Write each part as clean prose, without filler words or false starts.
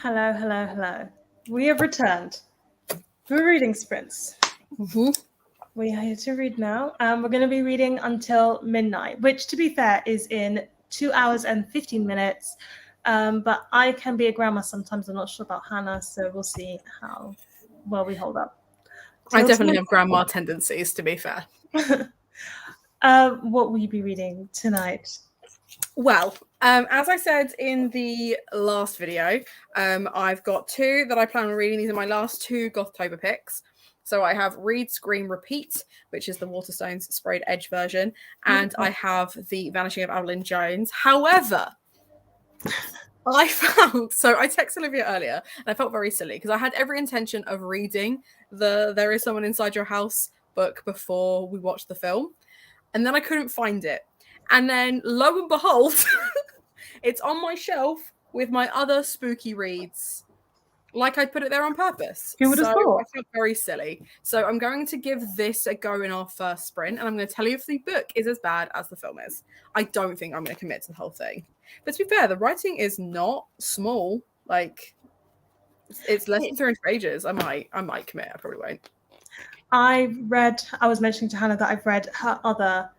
Hello, hello, hello. We have returned. We're reading sprints. Mm-hmm. We are here to read now. We're going to be reading until midnight, which, to be fair, is in 2 hours and 15 minutes. But I can be a grandma sometimes. I'm not sure about Hannah, so we'll see how well we hold up. I definitely have grandma tendencies, to be fair. What will you be reading tonight? Well, as I said in the last video, I've got two that I plan on reading. These are my last two Gothtober picks. So I have Read, Scream, Repeat, which is the Waterstones sprayed edge version, and I have The Vanishing of Evelyn Jones. However, I texted Olivia earlier, and I felt very silly because I had every intention of reading the There Is Someone Inside Your House book before we watched the film, and then I couldn't find it. And then, lo and behold, it's on my shelf with my other spooky reads. Like I put it there on purpose. Who would have thought? I feel very silly. So I'm going to give this a go in our first sprint, and I'm going to tell you if the book is as bad as the film is. I don't think I'm going to commit to the whole thing. But to be fair, the writing is not small. Like, it's less than 300 pages. I might commit. I probably won't. I was mentioning to Hannah that I've read her other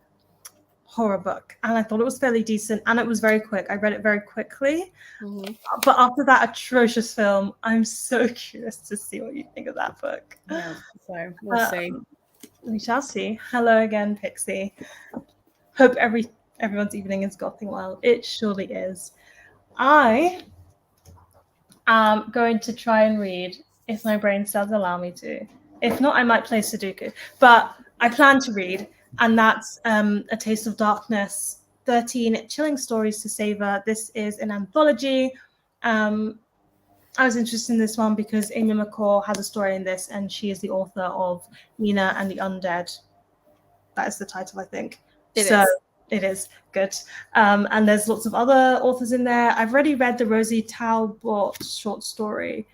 horror book, and I thought it was fairly decent, and it was very quick. I read it very quickly. Mm-hmm. But after that atrocious film, I'm so curious to see what you think of that book. Yeah, so we'll see. We shall see. Hello again, Pixie. Hope everyone's evening is gothing well. It surely is. I am going to try and read if my brain does allow me to. If not, I might play Sudoku. But I plan to read, and that's A Taste of Darkness, 13 Chilling Stories to Savor. This is an anthology. I was interested in this one because Amy McCall has a story in this, and she is the author of Mina and the Undead. That is the title, I think. It is good. And there's lots of other authors in there. I've already read the Rosie Talbot short story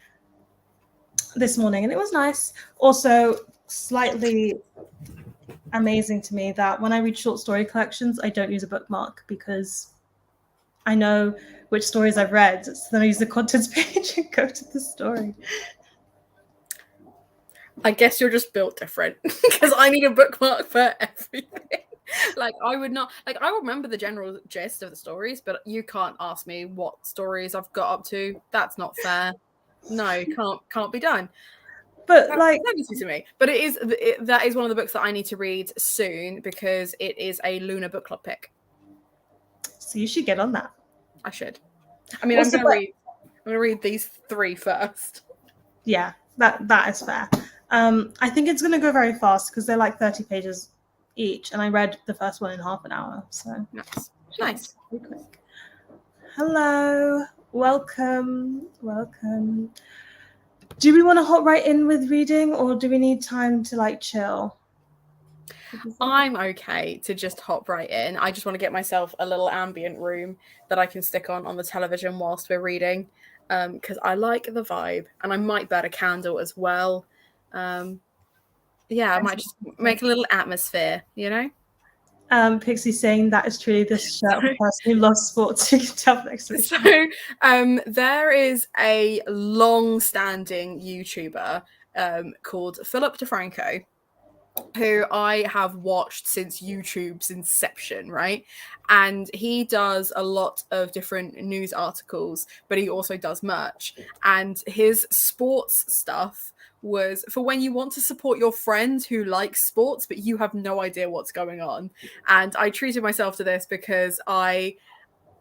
this morning, and it was nice. Also, slightly amazing to me that when I read short story collections, I don't use a bookmark because I know which stories I've read. So then I use the contents page and go to the story. I guess you're just built different because I need a bookmark for everything. Like I would not, like I remember the general gist of the stories, but you can't ask me what stories I've got up to. That's not fair. No, can't be done. But that's like to me. But that is one of the books that I need to read soon because it is a Lunar book club pick. So you should get on that. I should. I mean, also, I'm gonna read these three first. Yeah, that is fair. I think it's gonna go very fast because they're like 30 pages each, and I read the first one in half an hour. So nice. Pretty quick. Hello, welcome. Do we want to hop right in with reading, or do we need time to like chill? I'm okay to just hop right in. I just want to get myself a little ambient room that I can stick on the television whilst we're reading, because I like the vibe, and I might burn a candle as well. I might just make a little atmosphere, you know? Pixie saying that is truly the shirt of a person who loves sports. You can tell next to me. So there is a long-standing YouTuber called Philip DeFranco, who I have watched since YouTube's inception, right? And he does a lot of different news articles, but he also does merch. And his sports stuff was for when you want to support your friend who likes sports, but you have no idea what's going on. And I treated myself to this because I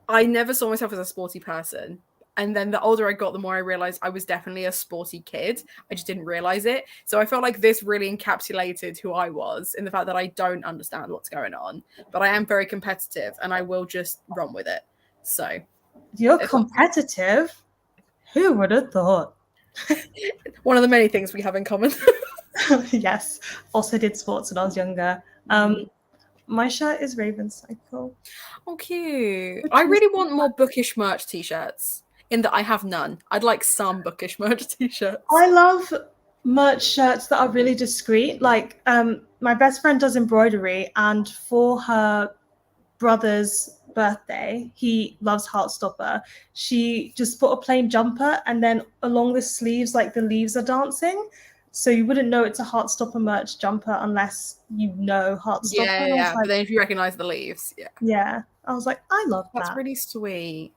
never saw myself as a sporty person. And then the older I got, the more I realized I was definitely a sporty kid. I just didn't realize it. So I felt like this really encapsulated who I was in the fact that I don't understand what's going on. But I am very competitive and I will just run with it. So you're competitive? Who would have thought? One of the many things we have in common. Yes. Also did sports when I was younger. My shirt is Raven Cycle. Oh, cute. I really want more bookish merch t-shirts. In that I have none. I'd like some bookish merch t-shirts. I love merch shirts that are really discreet. Like my best friend does embroidery, and for her brother's birthday, he loves Heartstopper. She just put a plain jumper, and then along the sleeves, like the leaves are dancing. So you wouldn't know it's a Heartstopper merch jumper unless you know Heartstopper. And I was But like, then if you recognize the leaves, yeah. I was like, I love that's that. really sweet.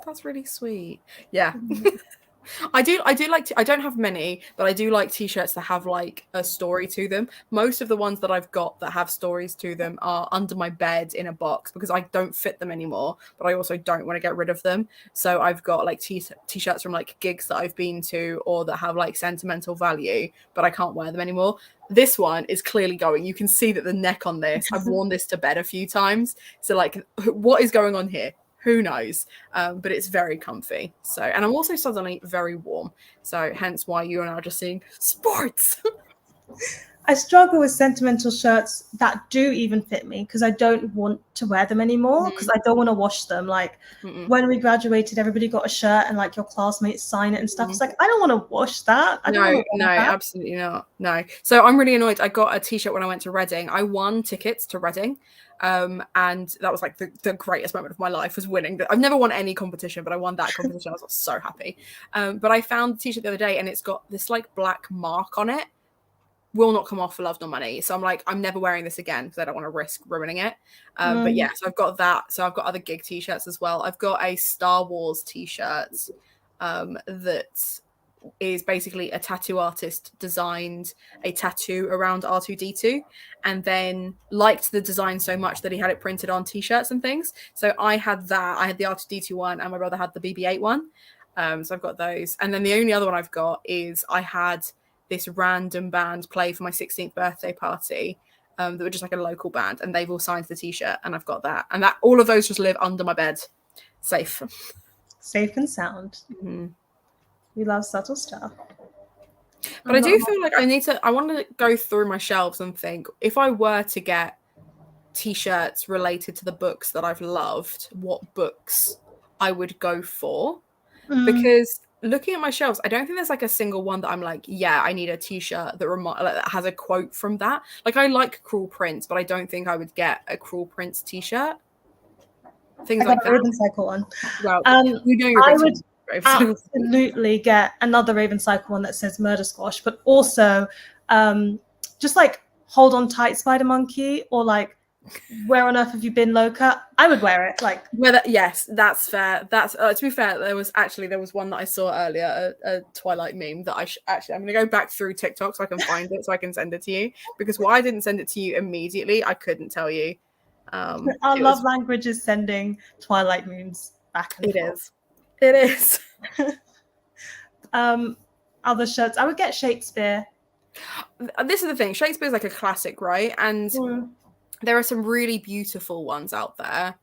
That's really sweet. Yeah. I do like I don't have many, but I do like t-shirts that have like a story to them. Most of the ones that I've got that have stories to them are under my bed in a box because I don't fit them anymore, but I also don't want to get rid of them. So I've got like t-shirts from like gigs that I've been to or that have like sentimental value, but I can't wear them anymore. This one is clearly going. You can see that the neck on this, I've worn this to bed a few times. So like what is going on here? Who knows? But it's very comfy. So, and I'm also suddenly very warm. So, hence why you and I are just seeing sports. I struggle with sentimental shirts that do even fit me because I don't want to wear them anymore because I don't want to wash them. Like when we graduated, everybody got a shirt and like your classmates sign it and stuff. It's like, I don't want to wash that. I don't want to No, wear that. absolutely not. No. So I'm really annoyed. I got a t-shirt when I went to Reading. I won tickets to Reading. And that was like the greatest moment of my life was winning. I've never won any competition, but I won that competition. I was so happy. But I found the t-shirt the other day and it's got this like black mark on it. Will not come off for love nor money. So I'm like, I'm never wearing this again because I don't want to risk ruining it. But yeah, so I've got that. So I've got other gig t-shirts as well. I've got a Star Wars t-shirt that is basically a tattoo artist designed a tattoo around R2D2 and then liked the design so much that he had it printed on t-shirts and things. So I had that. I had the R2D2 one and my brother had the BB-8 one. So I've got those. And then the only other one I've got is I had this random band play for my 16th birthday party that were just like a local band and they've all signed the t-shirt and I've got that. And that all of those just live under my bed. Safe. Safe and sound. Mm-hmm. We love subtle stuff. But I do feel like I want to go through my shelves and think if I were to get t-shirts related to the books that I've loved, what books I would go for. Because looking at my shelves, I don't think there's like a single one that I'm like, yeah, I need a t-shirt that has a quote from that. Like I like Cruel Prince, but I don't think I would get a Cruel Prince t-shirt. Things like that. Raven Cycle one. Well, you know you're I would absolutely get another Raven Cycle one that says Murder Squash, but also just like Hold On Tight Spider Monkey or like Where on Earth Have You Been Loca? I would wear it. Like yes, that's fair. That's to be fair, there was one that I saw earlier, a Twilight meme that I'm gonna go back through TikTok so I can find it so I can send it to you because why I didn't send it to you immediately, I couldn't tell you. Our love language is sending Twilight memes back and forth. It is. Other shirts, I would get Shakespeare. This is the thing. Shakespeare's like a classic, right? And there are some really beautiful ones out there.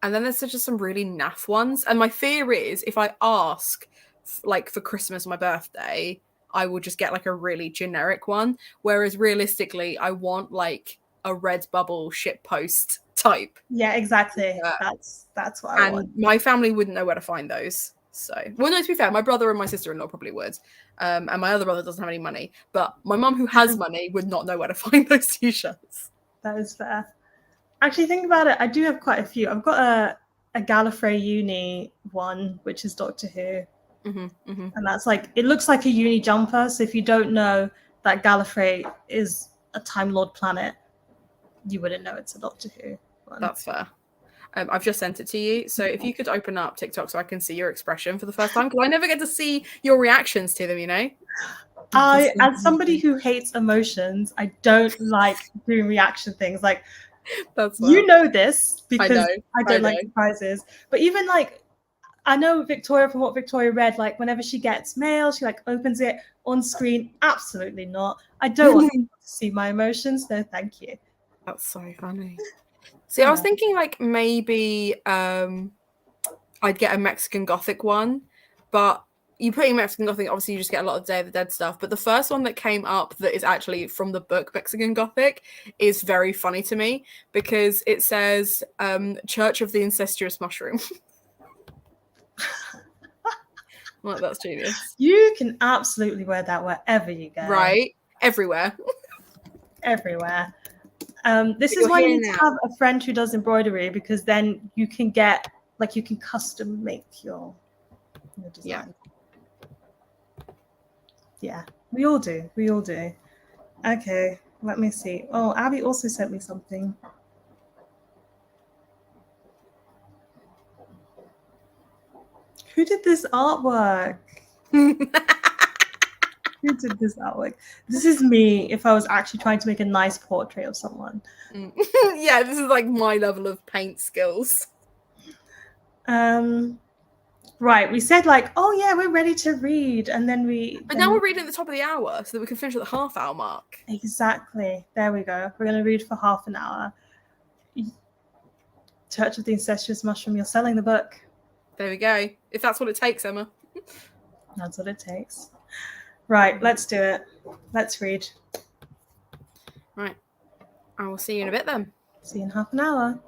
And then there's just some really naff ones. And my fear is if I ask like for Christmas or my birthday, I will just get like a really generic one. Whereas realistically, I want like a Redbubble shitpost type. Yeah, exactly. That's what I want. And my family wouldn't know where to find those. So, well, no, to be fair, my brother and my sister-in-law probably would. And my other brother doesn't have any money. But my mum, who has money, would not know where to find those t-shirts. That is fair. Actually, think about it. I do have quite a few. I've got a Gallifrey uni one, which is Doctor Who. And that's like, it looks like a uni jumper. So if you don't know that Gallifrey is a Time Lord planet, you wouldn't know it's a Doctor Who one. That's fair. I've just sent it to you. So if you could open up TikTok so I can see your expression for the first time, because I never get to see your reactions to them, you know? As somebody who hates emotions, I don't like doing reaction things. Like, you know this because I don't like surprises. But even like, I know Victoria from what Victoria read, like whenever she gets mail, she like opens it on screen. Absolutely not. I don't want to see my emotions. No, thank you. That's so funny. See, I was thinking like maybe I'd get a Mexican Gothic one, but you put in Mexican Gothic, obviously you just get a lot of Day of the Dead stuff. But the first one that came up that is actually from the book Mexican Gothic is very funny to me because it says Church of the Incestuous Mushroom. Well, that's genius. You can absolutely wear that wherever you go. Right? Everywhere. Everywhere. This is You're why you here need to now. have a friend who does embroidery, because then you can get, like, you can custom make your design. Yeah, we all do. We all do. Okay, let me see. Oh, Abby also sent me something. Who did this artwork? Who did this artwork? This is me if I was actually trying to make a nice portrait of someone. Yeah, this is like my level of paint skills. Right, we said like, oh yeah, we're ready to read, and then But now we're reading at the top of the hour so that we can finish at the half-hour mark. Exactly. There we go. We're going to read for half an hour. Church of the Incestuous Mushroom, you're selling the book. There we go. If that's what it takes, Emma. That's what it takes. Right, let's do it. Let's read. Right. I will see you in a bit then. See you in half an hour.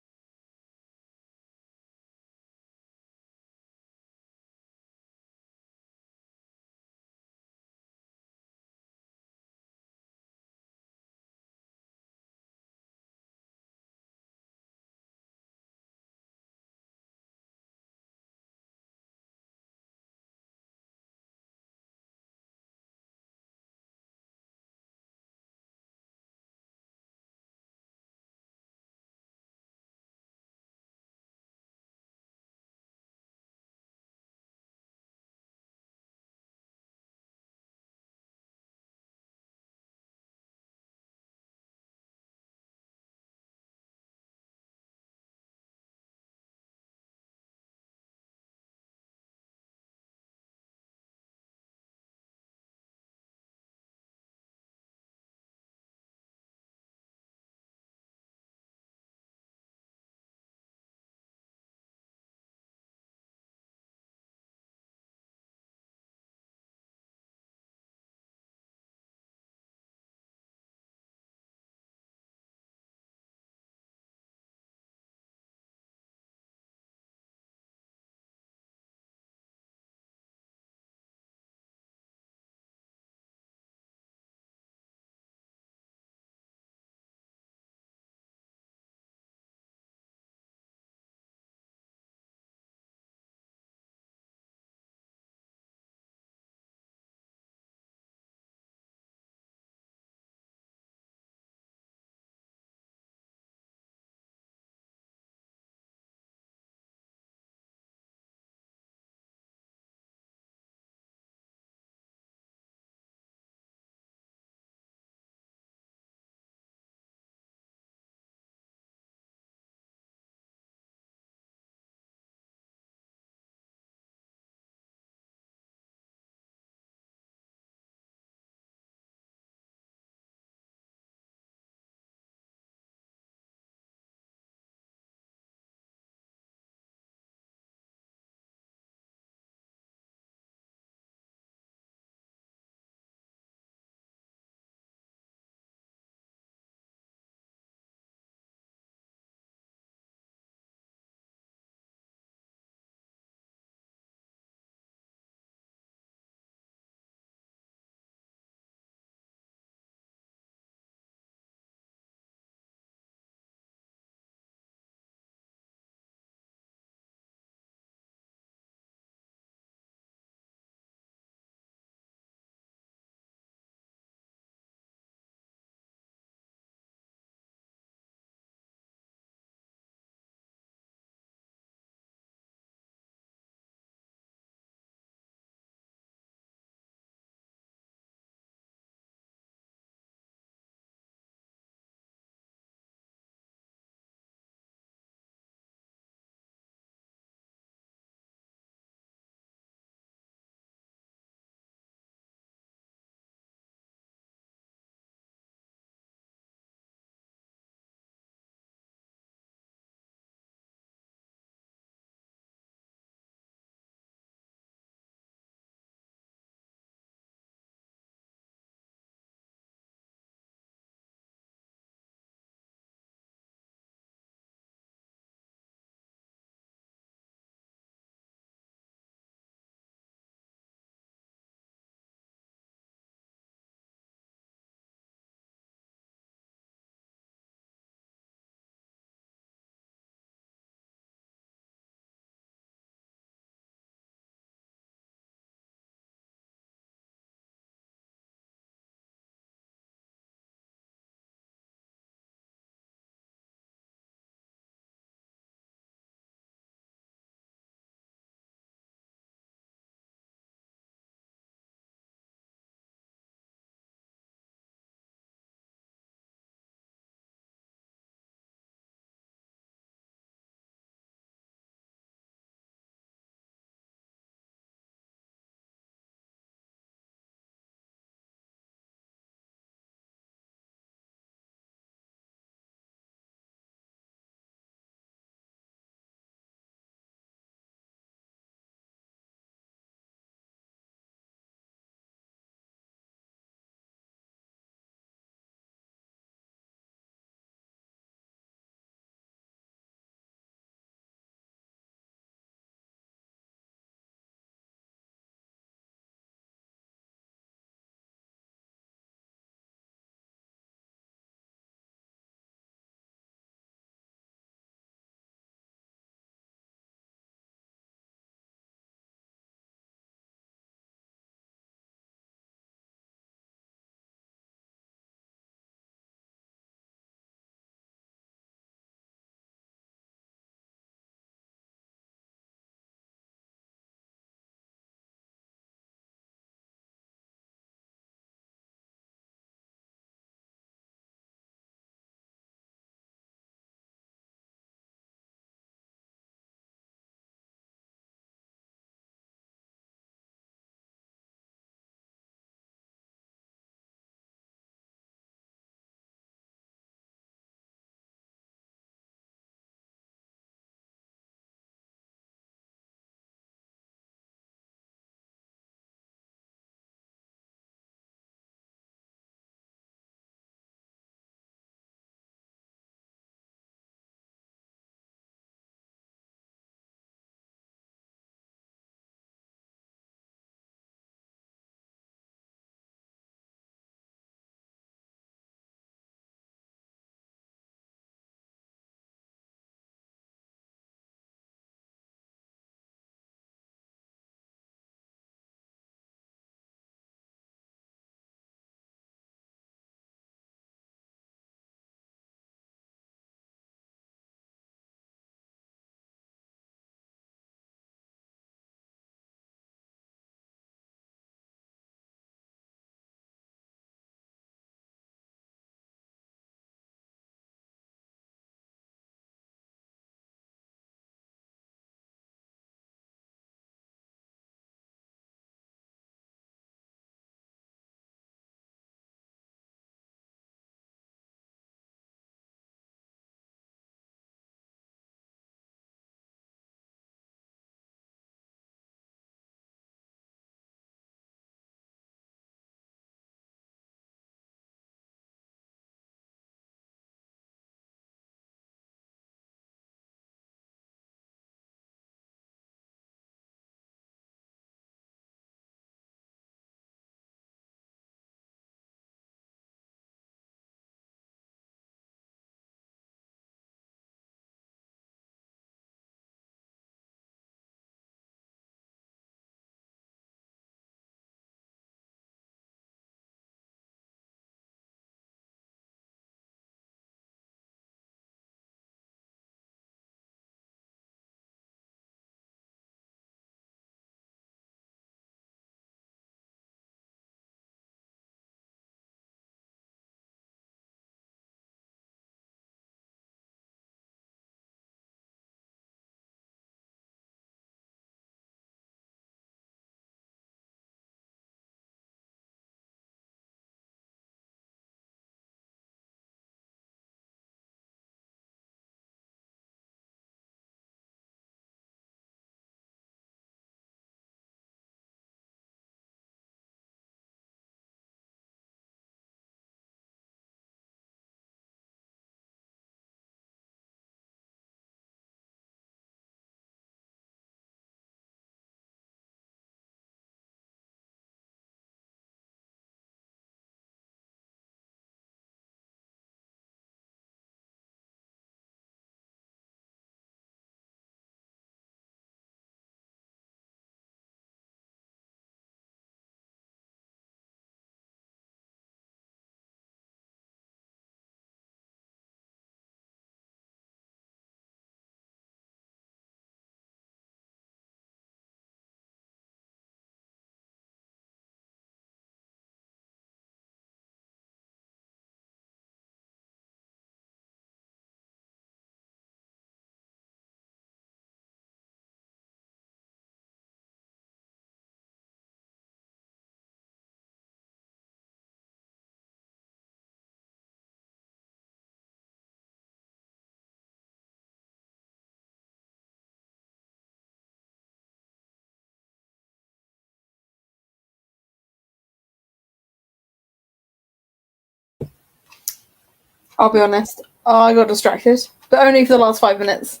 I'll be honest. I got distracted, but only for the last 5 minutes.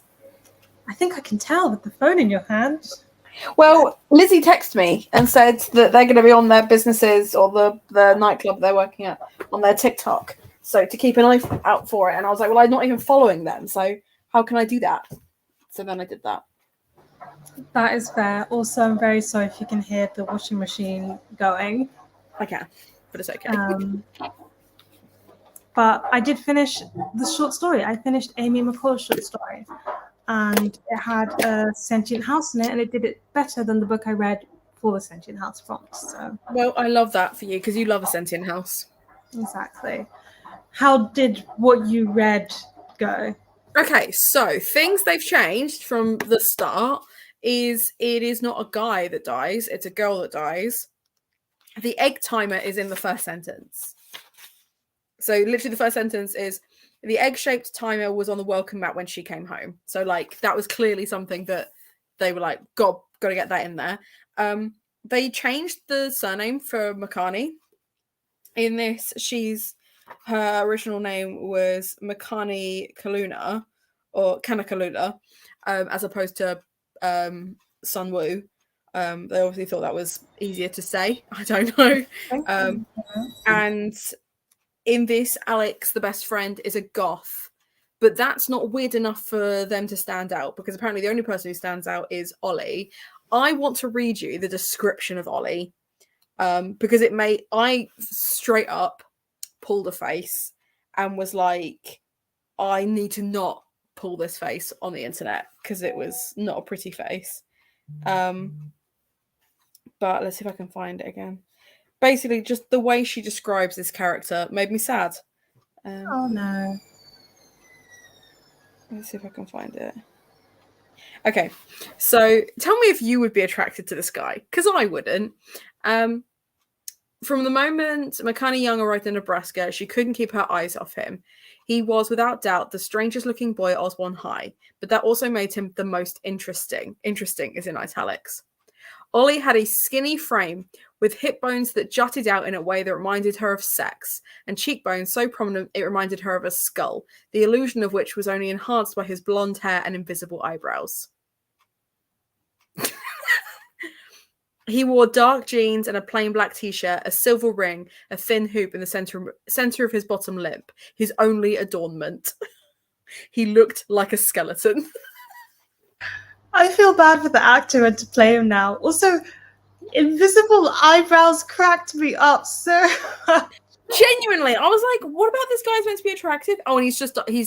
I think I can tell with the phone in your hand. Well, Lizzie texted me and said that they're going to be on their businesses or the nightclub they're working at on their TikTok. So to keep an eye out for it. And I was like, well, I'm not even following them. So how can I do that? So then I did that. That is fair. Also, I'm very sorry if you can hear the washing machine going. I can, but it's okay. But I did finish the short story. I finished Amy McCall's short story. And it had a sentient house in it, and it did it better than the book I read for the sentient house prompt. So, well, I love that for you because you love a sentient house. Exactly. How did what you read go? Okay, so things they've changed from the start is it is not a guy that dies, it's a girl that dies. The egg timer is in the first sentence. So literally the first sentence is the egg-shaped timer was on the welcome mat when she came home. So like that was clearly something that they were like, got to get that in there. They changed the surname for Makani. In this, her original name was Makani Kaluna or Kanakaluna, as opposed to Sunwoo. They obviously thought that was easier to say. I don't know. And in this, Alex, the best friend, is a goth. But that's not weird enough for them to stand out because apparently the only person who stands out is Ollie. I want to read you the description of Ollie because I straight up pulled a face and was like, I need to not pull this face on the internet because it was not a pretty face. But let's see if I can find it again. Basically, just the way she describes this character made me sad. Oh no. Let's see if I can find it. Okay, so tell me if you would be attracted to this guy, because I wouldn't. From the moment Makani Young arrived in Nebraska, she couldn't keep her eyes off him. He was, without doubt, the strangest looking boy at Osborne High, but that also made him the most interesting. Interesting is in italics. Ollie had a skinny frame with hip bones that jutted out in a way that reminded her of sex, and cheekbones so prominent it reminded her of a skull, the illusion of which was only enhanced by his blonde hair and invisible eyebrows. He wore dark jeans and a plain black t-shirt, a silver ring, a thin hoop in the center of his bottom lip, his only adornment. He looked like a skeleton. I feel bad for the actor who had to play him now. Also, invisible eyebrows cracked me up so much. Genuinely, I was like, what about this guy's meant to be attractive? Oh, and he's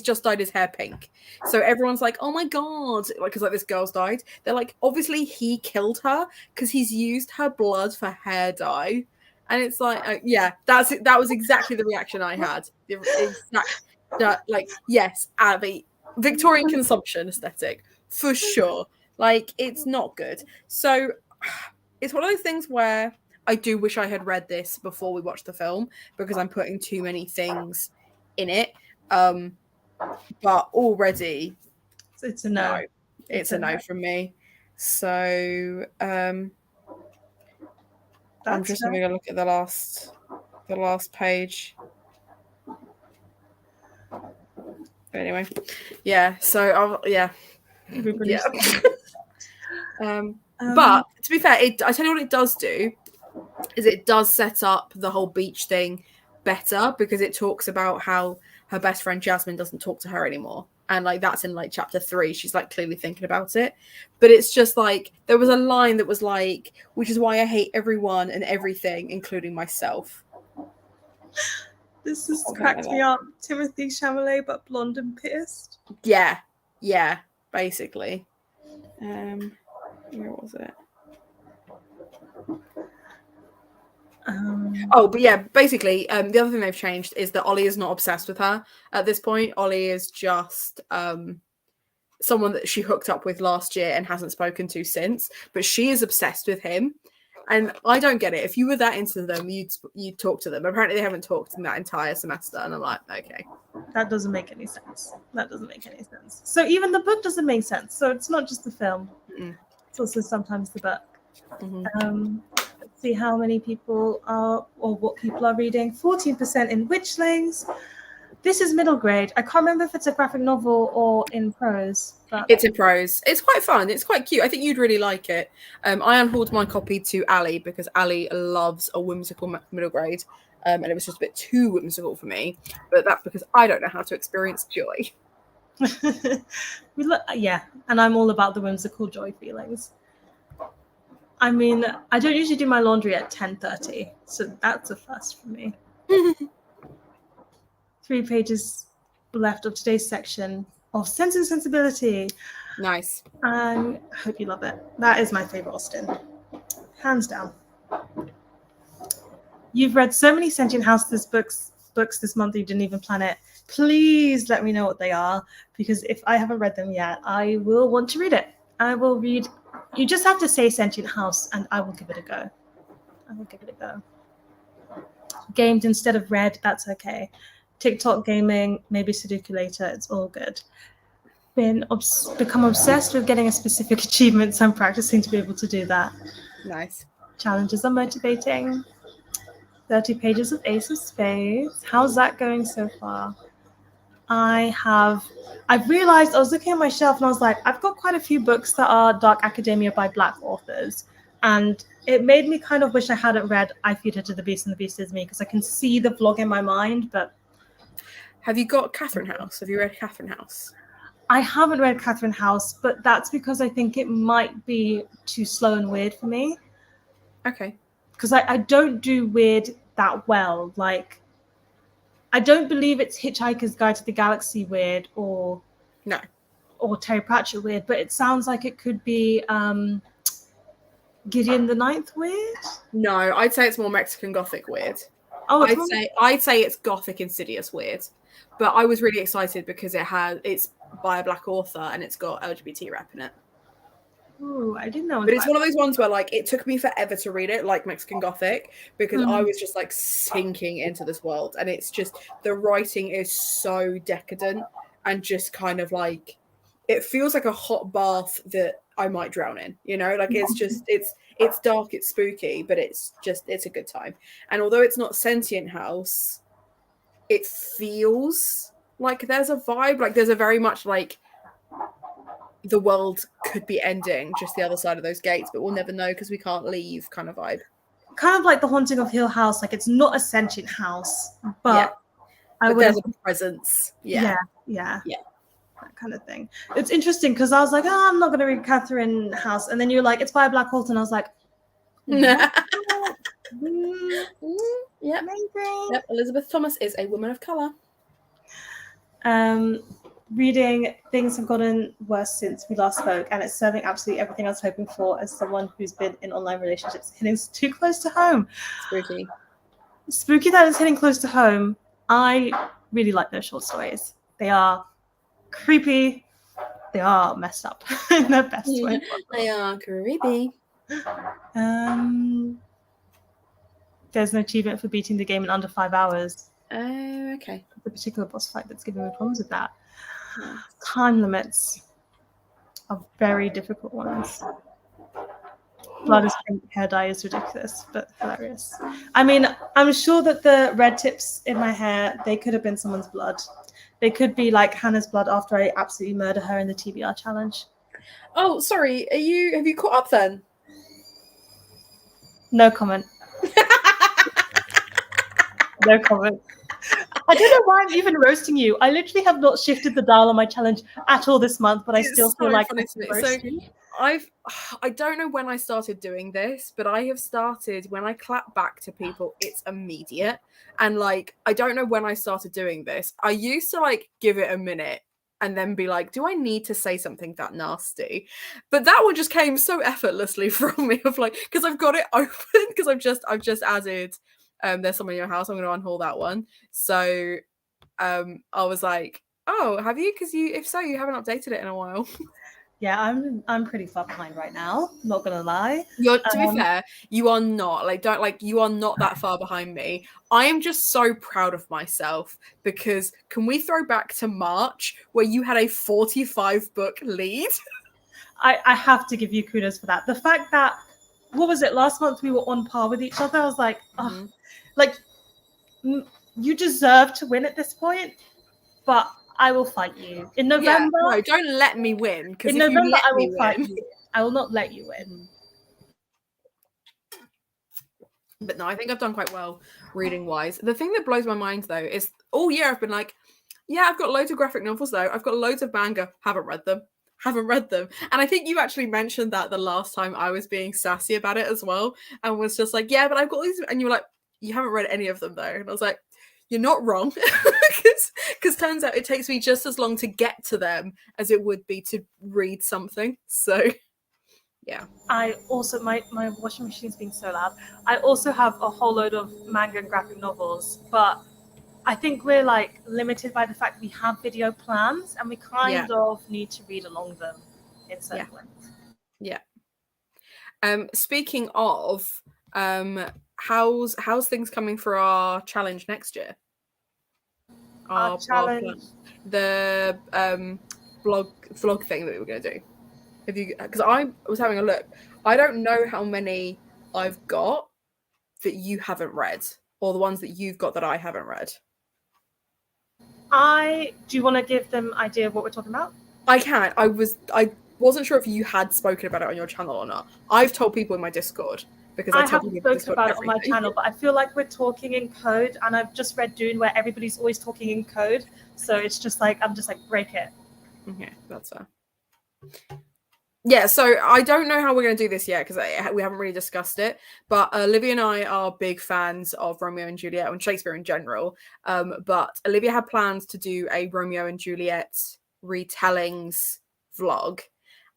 just dyed his hair pink. So everyone's like, oh my god, because like this girl's died. They're like, obviously he killed her because he's used her blood for hair dye. And it's like, yeah, that was exactly the reaction I had. Like, yes, Abby, Victorian consumption aesthetic for sure. Like, it's not good. So it's one of those things where I do wish I had read this before we watched the film because I'm putting too many things in it. But already, it's a no. It's a no from me. So I'm just having a look at the last page. Anyway, yeah. So yeah. But to be fair, I tell you what it does do is it does set up the whole beach thing better because it talks about how her best friend Jasmine doesn't talk to her anymore. And like that's in like chapter 3. She's like clearly thinking about it. But it's just like there was a line that was like, which is why I hate everyone and everything, including myself. This has cracked me up. Timothy Chalamet, but blonde and pierced. Yeah, basically. Where was it? But yeah, basically, the other thing they've changed is that Ollie is not obsessed with her at this point. Ollie is just someone that she hooked up with last year and hasn't spoken to since, but she is obsessed with him. And I don't get it. If you were that into them, you'd talk to them. Apparently, they haven't talked in that entire semester, and I'm like, okay, that doesn't make any sense. So even the book doesn't make sense. So it's not just the film; it's also sometimes the book. Let's see how many people are, or what people are reading. 14% in Witchlings, This is middle grade. I can't remember if it's a graphic novel or in prose, but It's in prose. It's quite fun. It's quite cute. I think you'd really like it. I unhauled my copy to Ali because Ali loves a whimsical middle grade, and it was just a bit too whimsical for me. But that's because I don't know how to experience joy. yeah, and I'm all about the whimsical joy feelings. I mean, I don't usually do my laundry at 10:30, so that's a first for me. 3 pages left of today's section of Sense and Sensibility. Nice. I hope you love it. That is my favorite Austen, hands down. You've read so many Sentient Houses books this month you didn't even plan it. Please let me know what they are, because if I haven't read them yet, I will want to read it. I will read. You just have to say Sentient House, and I will give it a go. I will give it a go. Gamed instead of read, that's okay. TikTok gaming, maybe Sudoku later, it's all good. Become obsessed with getting a specific achievement, so I'm practicing to be able to do that. Nice. Challenges are motivating. 30 pages of Ace of Spades. How's that going so far? I've realized, I was looking at my shelf and I was like, I've got quite a few books that are dark academia by Black authors. And it made me kind of wish I hadn't read I Feed Her to the Beast and the Beast Is Me, because I can see the vlog in my mind. But have you got Catherine House? Have you read Catherine House? I haven't read Catherine House, but that's because I think it might be too slow and weird for me. Okay. Because I don't do weird that well. Like, I don't believe it's Hitchhiker's Guide to the Galaxy weird or Terry Pratchett weird, but it sounds like it could be Gideon the Ninth weird. No, I'd say it's more Mexican Gothic weird. Oh, I'd say it's Gothic Insidious weird. But I was really excited because it's by a Black author and it's got LGBT rep in it. Oh, I didn't know. But it's one of those ones where like it took me forever to read it, like Mexican Gothic, because I was just like sinking into this world, and it's just the writing is so decadent and just kind of like it feels like a hot bath that I might drown in, you know, like it's just it's dark, it's spooky, but it's a good time. And although it's not Sentient House, it feels like there's a vibe, like there's a very much like the world could be ending just the other side of those gates, but we'll never know because we can't leave kind of vibe. Kind of like The Haunting of Hill House. Like, it's not a sentient house, but there's a presence. Yeah. That kind of thing. It's interesting because I was like, oh, I'm not going to read Catherine House. And then you're like, it's by a Black author. And I was like, yeah. Amazing. Yep. Elizabeth Thomas is a woman of colour. Reading Things Have Gotten Worse Since We Last Spoke, and it's serving absolutely everything I was hoping for as someone who's been in online relationships. Hitting too close to home. Spooky that is hitting close to home. I really like those short stories. They are creepy. They are messed up in the best way possible. They are creepy. There's an achievement for beating the game in under 5 hours. Oh, okay. The particular boss fight that's giving me problems with that. Time limits are very difficult ones. Blood is pink, hair dye is ridiculous, but hilarious. I mean, I'm sure that the red tips in my hair, they could have been someone's blood. They could be like Hannah's blood after I absolutely murder her in the TBR challenge. Oh, sorry. Have you caught up then? No comment. No comment. I don't know why I'm even roasting you. I literally have not shifted the dial on my challenge at all this month, but I still feel like I'm roasting. I don't know when I started doing this, but I have started when I clap back to people, it's immediate. And like, I don't know when I started doing this. I used to like give it a minute and then be like, do I need to say something that nasty? But that one just came so effortlessly from me of like, because I've got it open because I've just added there's someone in your house, I'm going to unhaul that one. So I was like, oh, have you? Because if so, you haven't updated it in a while. Yeah, I'm pretty far behind right now. Not gonna lie. To be fair, you are not you are not that far behind me. I am just so proud of myself because can we throw back to March where you had a 45 book lead? I have to give you kudos for that. The fact that what was it last month we were on par with each other. I was like, oh, like you deserve to win at this point, but I will fight you in November. Yeah, no, don't let me win, because In if you November, let I will me fight win, you. I will not let you win. But no, I think I've done quite well reading wise. The thing that blows my mind though is all year I've been like, yeah, I've got loads of graphic novels though. I've got loads of manga. Haven't read them. Haven't read them. And I think you actually mentioned that the last time I was being sassy about it as well, and was just like, yeah, but I've got these, and you were like, you haven't read any of them though. And I was like, you're not wrong, because turns out it takes me just as long to get to them as it would be to read something. So yeah. I also, my washing machine's being so loud. I also have a whole load of manga and graphic novels, but I think we're like limited by the fact that we have video plans and we kind of need to read along them in certain ways. Yeah. Speaking of, how's things coming for our challenge next year? Our challenge. The vlog thing that we were going to do. Have you? Because I was having a look. I don't know how many I've got that you haven't read, or the ones that you've got that I haven't read. Do you want to give them an idea of what we're talking about? I can. I wasn't sure if you had spoken about it on your channel or not. I've told people in my Discord, because I tell people in spoken about it on my channel, but I feel like we're talking in code, and I've just read Dune where everybody's always talking in code, so it's just like I'm just like, break it. Okay, that's fair. Yeah, so I don't know how we're going to do this yet, because we haven't really discussed it, but Olivia and I are big fans of Romeo and Juliet and Shakespeare in general, but Olivia had plans to do a Romeo and Juliet retellings vlog,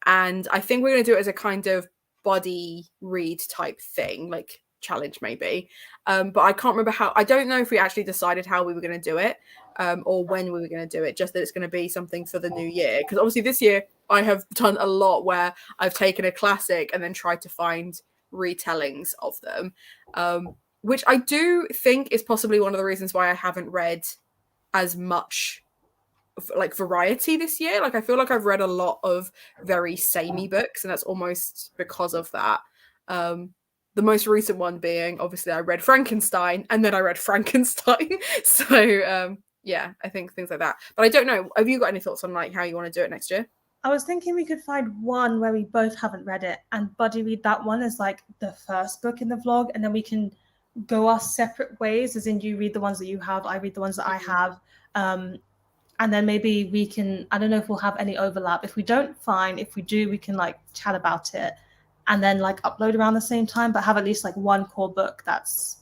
and I think we're going to do it as a kind of body read type thing, like challenge maybe, but I can't remember how. I don't know if we actually decided how we were going to do it, or when we were going to do it, just that it's going to be something for the new year, because obviously this year I have done a lot where I've taken a classic and then tried to find retellings of them, which I do think is possibly one of the reasons why I haven't read as much like variety this year. Like I feel like I've read a lot of very samey books, and that's almost because of that. The most recent one being, obviously, I read Frankenstein, and then I read Frankenstein. So yeah, I think things like that. But I don't know. Have you got any thoughts on like how you want to do it next year? I was thinking we could find one where we both haven't read it and buddy read that one as like the first book in the vlog, and then we can go our separate ways, as in you read the ones that you have, I read the ones that I have, and then maybe we can, I don't know if we'll have any overlap. If we don't, fine. If we do, we can like chat about it and then like upload around the same time, but have at least like one core book that's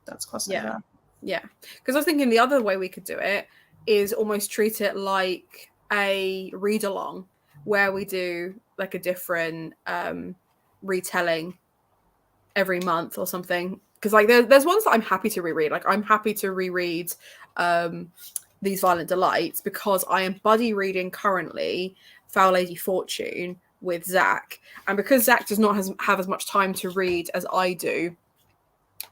crossover. Yeah, because I was thinking the other way we could do it is almost treat it like a read along, where we do like a different retelling every month or something. Because like there's ones that I'm happy to reread. Like I'm happy to reread These Violent Delights, because I am buddy reading currently Foul Lady Fortune with Zach, and because Zach does not have as much time to read as I do,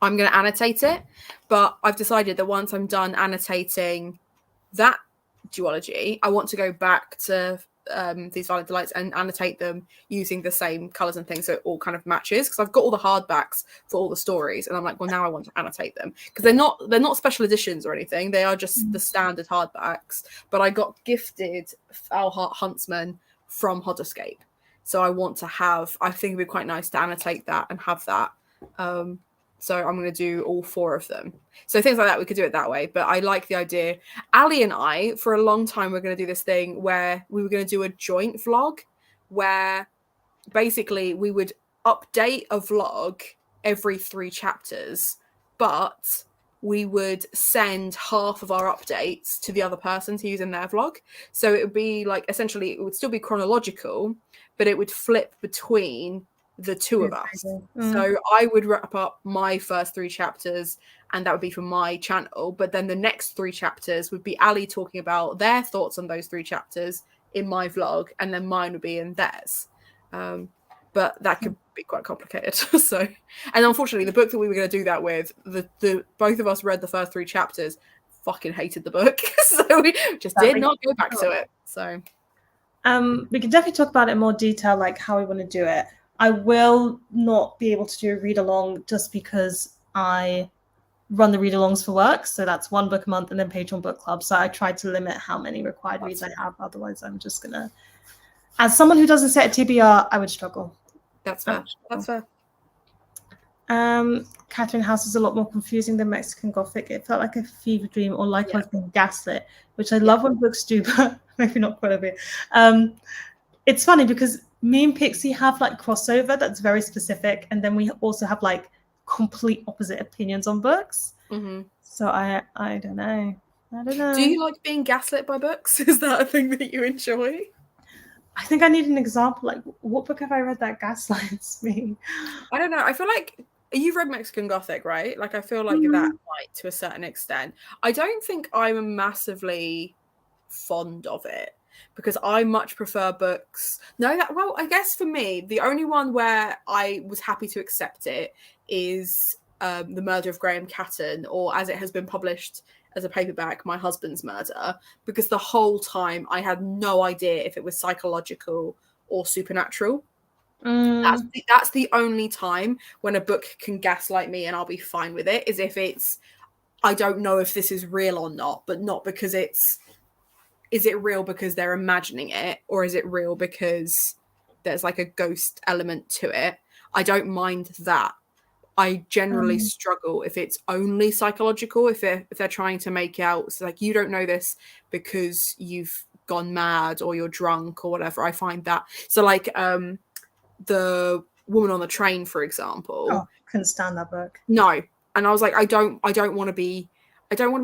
I'm going to annotate it. But I've decided that once I'm done annotating that duology, I want to go back to These Violent Delights and annotate them using the same colors and things, so it all kind of matches, because I've got all the hardbacks for all the stories, and I'm like, well, now I want to annotate them, because they're not special editions or anything, they are just the standard hardbacks. But I got gifted Our Heart Huntsman from Hodderscape, so I want to have, I think it'd be quite nice to annotate that and have that. So I'm going to do all 4 of them. So things like that, we could do it that way. But I like the idea. Ali and I, for a long time, we're going to do this thing where we were going to do a joint vlog, where basically we would update a vlog every 3 chapters, but we would send half of our updates to the other person to use in their vlog. So it would be like, essentially, it would still be chronological, but it would flip between the 2 of us. So I would wrap up my first 3 chapters, and that would be for my channel, but then the next 3 chapters would be Ali talking about their thoughts on those 3 chapters in my vlog, and then mine would be in theirs. But that could be quite complicated. So, and unfortunately, the book that we were going to do that with, the both of us read the first 3 chapters, fucking hated the book, so we just did not go back to it. So we can definitely talk about it in more detail, like how we want to do it. I will not be able to do a read along just because I run the read-alongs for work, so that's one book a month, and then Patreon book club. So I try to limit how many required reads I have. Otherwise, I'm just gonna, as someone who doesn't set a TBR, I would struggle. That's fair. That's fair. Catherine House is a lot more confusing than Mexican Gothic. It felt like a fever dream, or like I was being gaslit, which I love when books do, but maybe not quite a bit. It's funny because me and Pixie have like crossover that's very specific, and then we also have like complete opposite opinions on books. So I don't know. Do you like being gaslit by books? Is that a thing that you enjoy? I think I need an example. Like, what book have I read that gaslights me? I don't know. I feel like you've read Mexican Gothic, right? Like, I feel like that might, to a certain extent. I don't think I'm massively fond of it because I much prefer books. Well, I guess for me, the only one where I was happy to accept it is The Murder of Graham Catton, or as it has been published as a paperback, My Husband's Murder, because the whole time I had no idea if it was psychological or supernatural. That's the only time when a book can gaslight me and I'll be fine with it, is if it's, I don't know if this is real or not, but not because is it real because they're imagining it, or is it real because there's like a ghost element to it? I don't mind that. I generally struggle if it's only psychological, if they're trying to make out, so like, you don't know this because you've gone mad or you're drunk or whatever. I find that. So like The Woman on the Train, for example. Oh, couldn't stand that book. No. And I was like, I don't want to be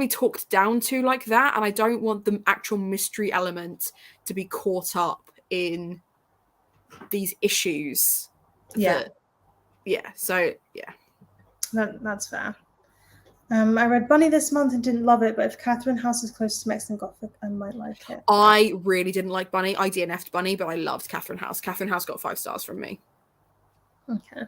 talked down to like that, and I don't want the actual mystery element to be caught up in these issues. That's fair. I read Bunny this month and didn't love it, but if Catherine House is close to Mexican Gothic, I might like it. I really didn't like Bunny. I DNF'd Bunny, but I loved Catherine House. Catherine House got 5 stars from me. Okay.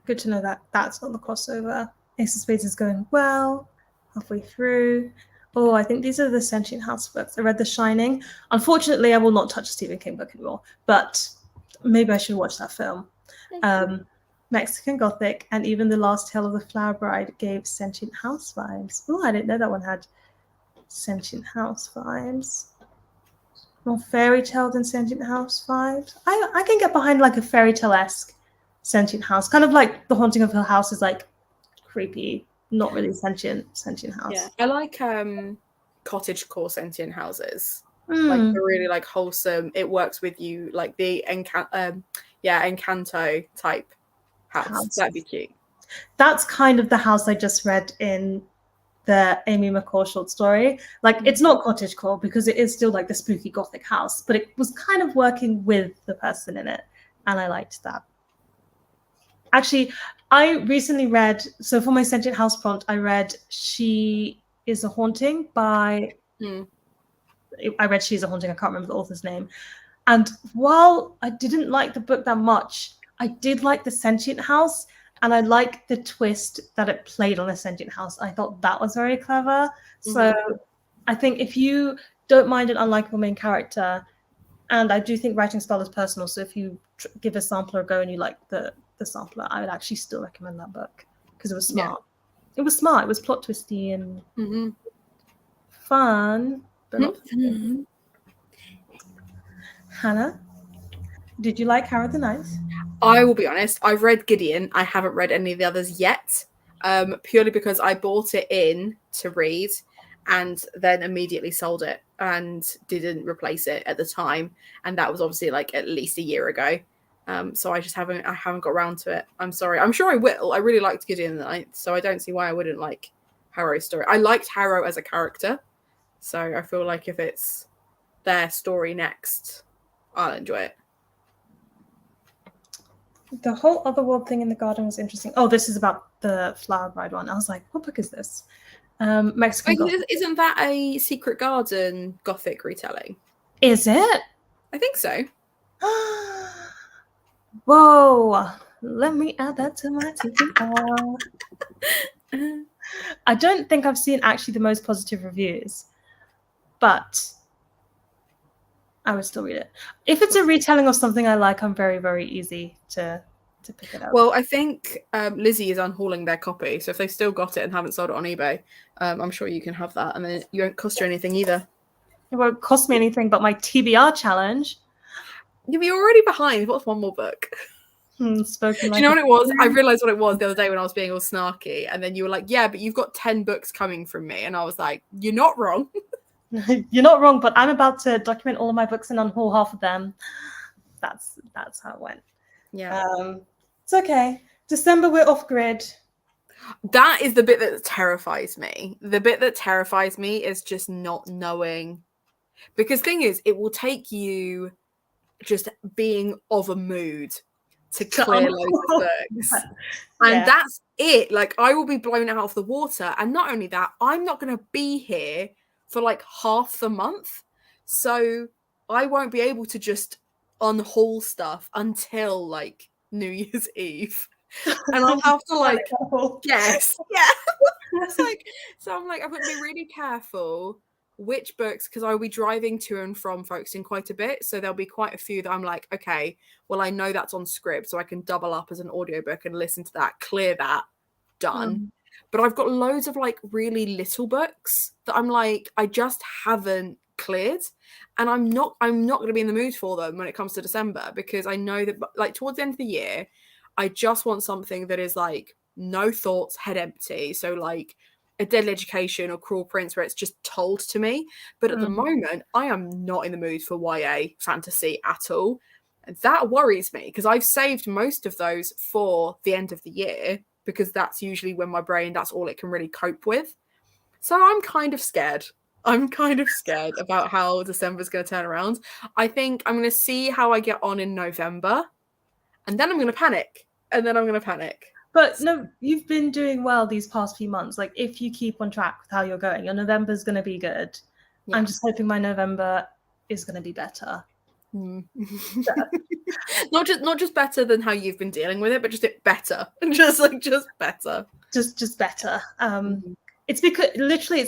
Good to know that that's not the crossover. Ace of Spades is going well, halfway through. Oh, I think these are the Sentient House books. I read The Shining. Unfortunately, I will not touch a Stephen King book anymore, but maybe I should watch that film. Mexican Gothic, and even The Last Tale of the Flower Bride gave Sentient House vibes. Oh, I didn't know that one had Sentient House vibes. More fairy tale than Sentient House vibes. I can get behind like a fairy tale-esque Sentient House. Kind of like The Haunting of Hill House is like creepy, not really sentient house. Yeah, I like cottagecore sentient houses. Like they're really like wholesome. It works with you, like the Encanto type house. That'd be cute. That's kind of the house I just read in the Amy McCall short story. Like, it's not cottagecore because it is still like the spooky Gothic house, but it was kind of working with the person in it, and I liked that. Actually, I recently read, so for my Sentient House prompt, I read She is a Haunting by, I read She's a Haunting, I can't remember the author's name. And while I didn't like the book that much, I did like the Sentient House, and I liked the twist that it played on the Sentient House. I thought that was very clever. So I think if you don't mind an unlikable main character, and I do think writing style is personal, so if you give a sampler a go and you like the sampler, I would actually still recommend that book because it was smart. It was smart. It was plot twisty and fun, but not fun. Hannah, did you like Harrow the Ninth? I will be honest, I've read Gideon. I haven't read any of the others yet, purely because I bought it in to read and then immediately sold it and didn't replace it at the time. And that was obviously like at least a year ago. So I haven't got around to it. I'm sorry. I'm sure I will. I really liked Gideon the Ninth, so I don't see why I wouldn't like Harrow's story. I liked Harrow as a character, so I feel like if it's their story next, I'll enjoy it. The whole Otherworld thing in the garden was interesting. Oh, this is about the Flower Bride one. I was like, what book is this? Mexican Gothic. Isn't that a Secret Garden Gothic retelling? Is it? I think so. Whoa, let me add that to my TBR. I don't think I've seen actually the most positive reviews, but I would still read it. If it's a retelling of something I like, I'm very, very easy to to pick it up. Well, I think Lizzie is unhauling their copy, so if they've still got it and haven't sold it on eBay, I'm sure you can have that, and then you won't cost you anything either. It won't cost me anything but my TBR challenge. You're already behind. What's one more book? Spoken Do like you know what it was? I realised what it was the other day when I was being all snarky, and then you were like, "Yeah, but you've got 10 books coming from me," and I was like, "You're not wrong." You're not wrong, but I'm about to document all of my books and unhaul half of them. That's how it went. Yeah. It's okay. December, we're off grid. That is the bit that terrifies me. The bit that terrifies me is just not knowing. Because thing is, it will take you just being of a mood to clear loads of books. And that's it. Like, I will be blown out of the water. And not only that, I'm not going to be here for like half the month. So I won't be able to just unhaul stuff until like New Year's Eve. And I'll have to like guess. Yeah. It's like, so I'm like, I've got to be really careful which books, because I'll be driving to and from Folkestone quite a bit. So there'll be quite a few that I'm like, okay, well, I know that's on script, so I can double up as an audiobook and listen to that, clear that, done. But I've got loads of like really little books that I'm like, I just haven't cleared. And I'm not going to be in the mood for them when it comes to December, because I know that like towards the end of the year, I just want something that is like no thoughts, head empty. So like a Deadly Education or Cruel Prince, where it's just told to me. But at the moment, I am not in the mood for YA fantasy at all. And that worries me, because I've saved most of those for the end of the year, because that's usually when my brain, that's all it can really cope with. So I'm kind of scared. I'm kind of scared about how December's going to turn around. I think I'm going to see how I get on in November, and then I'm going to panic. But no, you've been doing well these past few months. Like, if you keep on track with how you're going, your November's going to be good. Yeah. I'm just hoping my November is going to be better. Not just better than how you've been dealing with it, but just better. just better. Just better. It's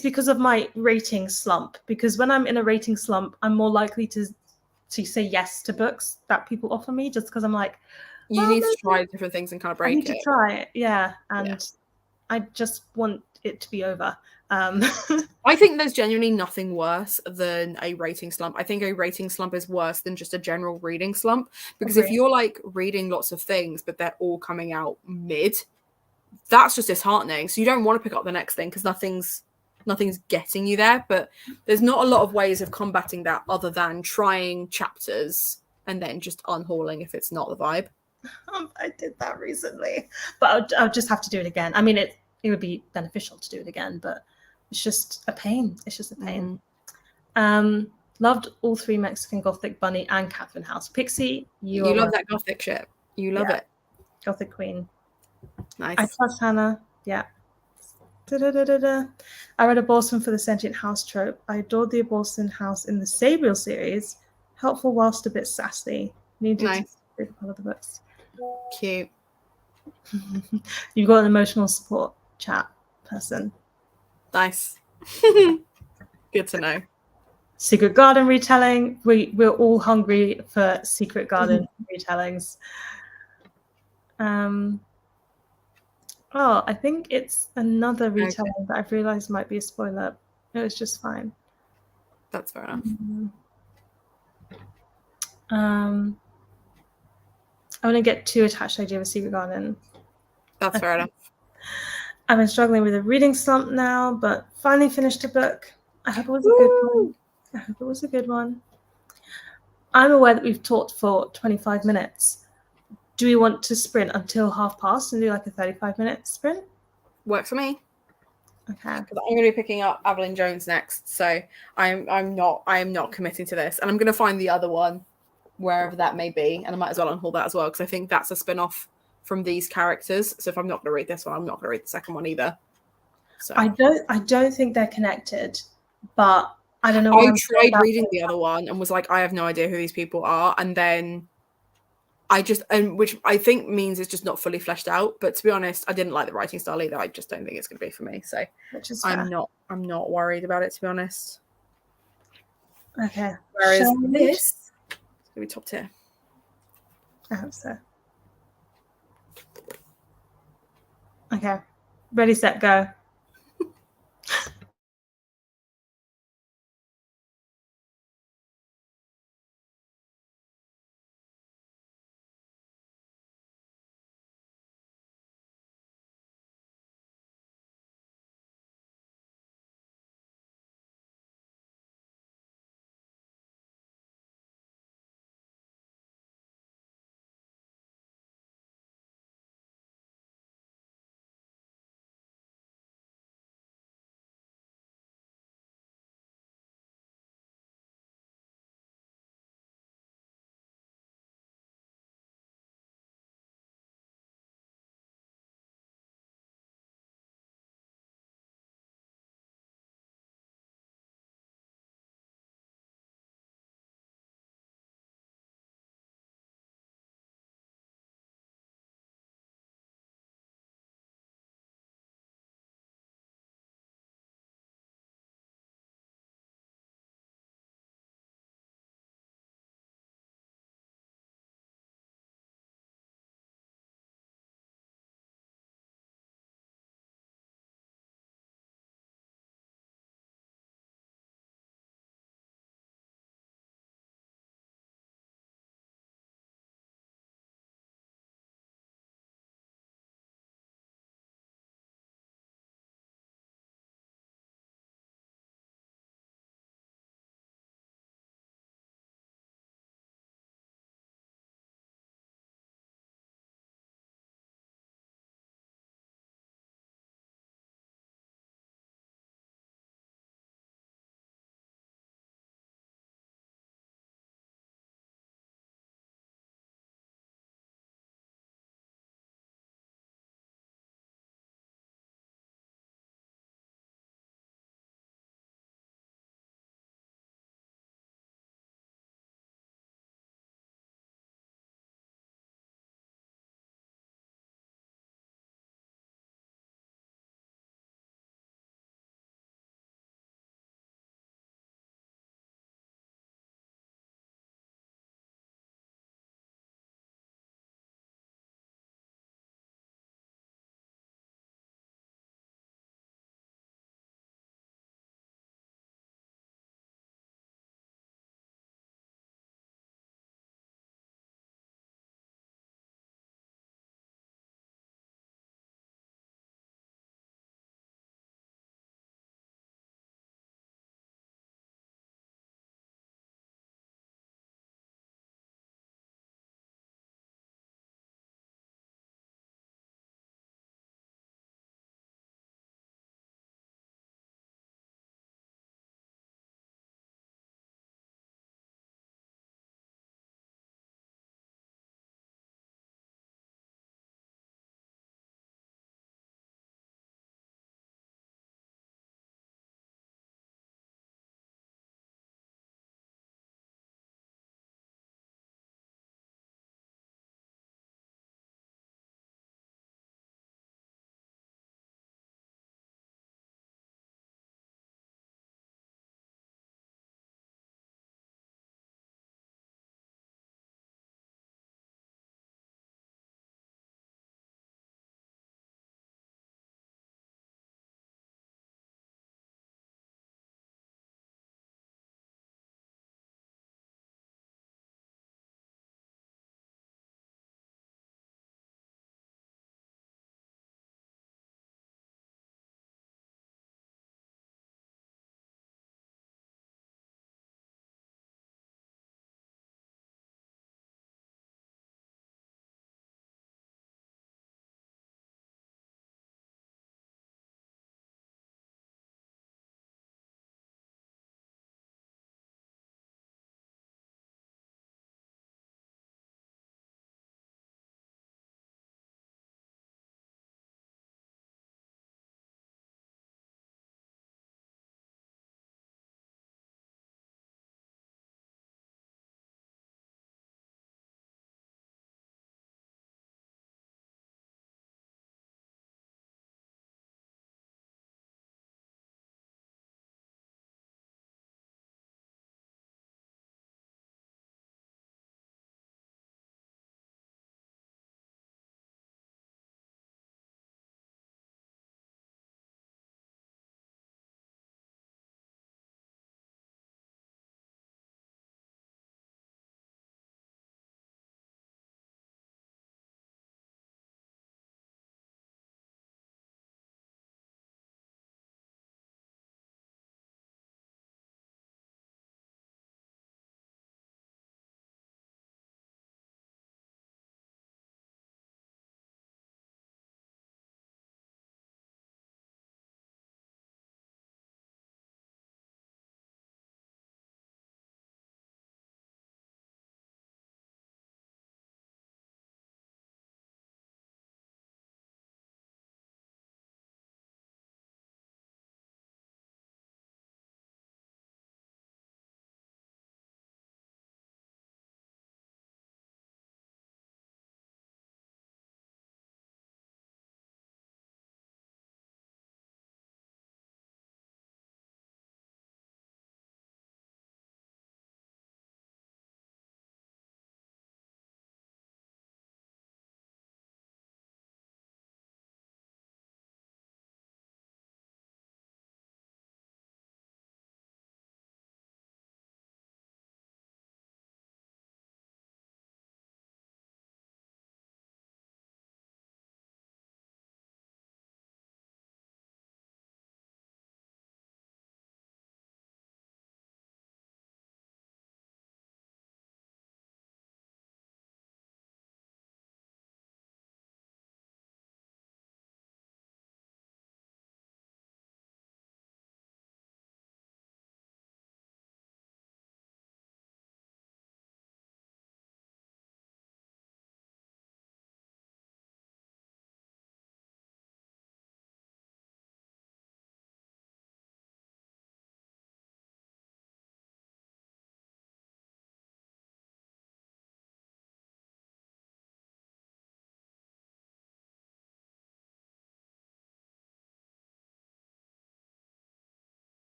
because of my rating slump. Because when I'm in a rating slump, I'm more likely to say yes to books that people offer me, just because I'm like, you need to try different things and kind of break it. I need to try it, yeah. And I just want it to be over. I think there's genuinely nothing worse than a rating slump. I think a rating slump is worse than just a general reading slump, because if you're like reading lots of things but they're all coming out mid, that's just disheartening. So you don't want to pick up the next thing, because nothing's getting you there. But there's not a lot of ways of combating that other than trying chapters and then just unhauling if it's not the vibe. I did that recently, but I'll just have to do it again. I mean, it would be beneficial to do it again, but it's just a pain. Loved all three Mexican Gothic Bunny and Catherine House. Pixie, you love that Gothic shit. You love it. Gothic Queen. Nice. I trust Hannah. Yeah. I read Abortion for the Sentient House trope. I adored the Abortion House in the Sabriel series. Helpful whilst a bit sassy. Nice. To be part of the books. Cute. You've got an emotional support chat person. Nice. Good to know. Secret Garden retelling. We're all hungry for Secret Garden retellings. I think it's another retelling that I've realized might be a spoiler. It was just fine. That's fair enough. I wouldn't get too attached to the idea of a Secret Garden. That's fair enough. I've been struggling with a reading slump now, but finally finished a book. I hope it was a good one. I'm aware that we've talked for 25 minutes. Do we want to sprint until 1:30 and do like a 35-minute sprint? Works for me. Okay. I'm going to be picking up Evelyn Jones next, so I'm not committing to this, and I'm going to find the other one wherever that may be, and I might as well unhaul that as well, because I think that's a spin-off from these characters. So if I'm not going to read this one, I'm not going to read the second one either. So I don't think they're connected, but I don't know. I tried reading the other one and was like, I have no idea who these people are, and then which I think means it's just not fully fleshed out. But to be honest, I didn't like the writing style either. I just don't think it's going to be for me. So I'm not worried about it, to be honest. Okay. Whereas this is going to be top tier. I hope so. Okay. Ready, set, go.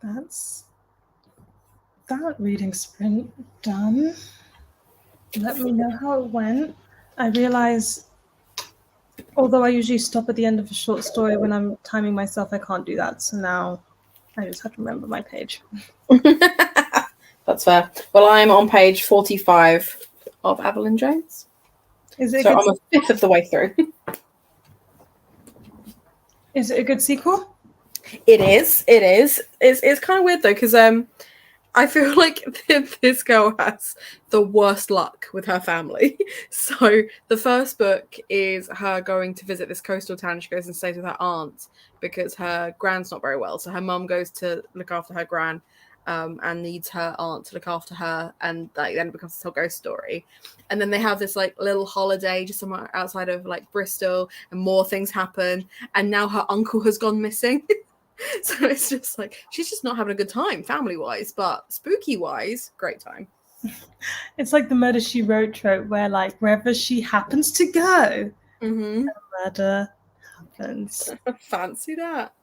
that's that reading sprint done. Let me know how it went. I realize, although I usually stop at the end of a short story when I'm timing myself, I can't do that. So now I just have to remember my page. That's fair. Well, I'm on page 45 of Evelyn Jones. Is it so I'm a fifth of the way through. Is it a good sequel? It is. It's kind of weird though, because I feel like this girl has the worst luck with her family. So the first book is her going to visit this coastal town. She goes and stays with her aunt because her gran's not very well. So her mum goes to look after her gran, and needs her aunt to look after her, and like then it becomes this whole ghost story. And then they have this like little holiday just somewhere outside of like Bristol, and more things happen. And now her uncle has gone missing. So it's just like she's just not having a good time family wise, but spooky wise, great time. It's like the Murder She Wrote trope where like wherever she happens to go, murder happens. Fancy that.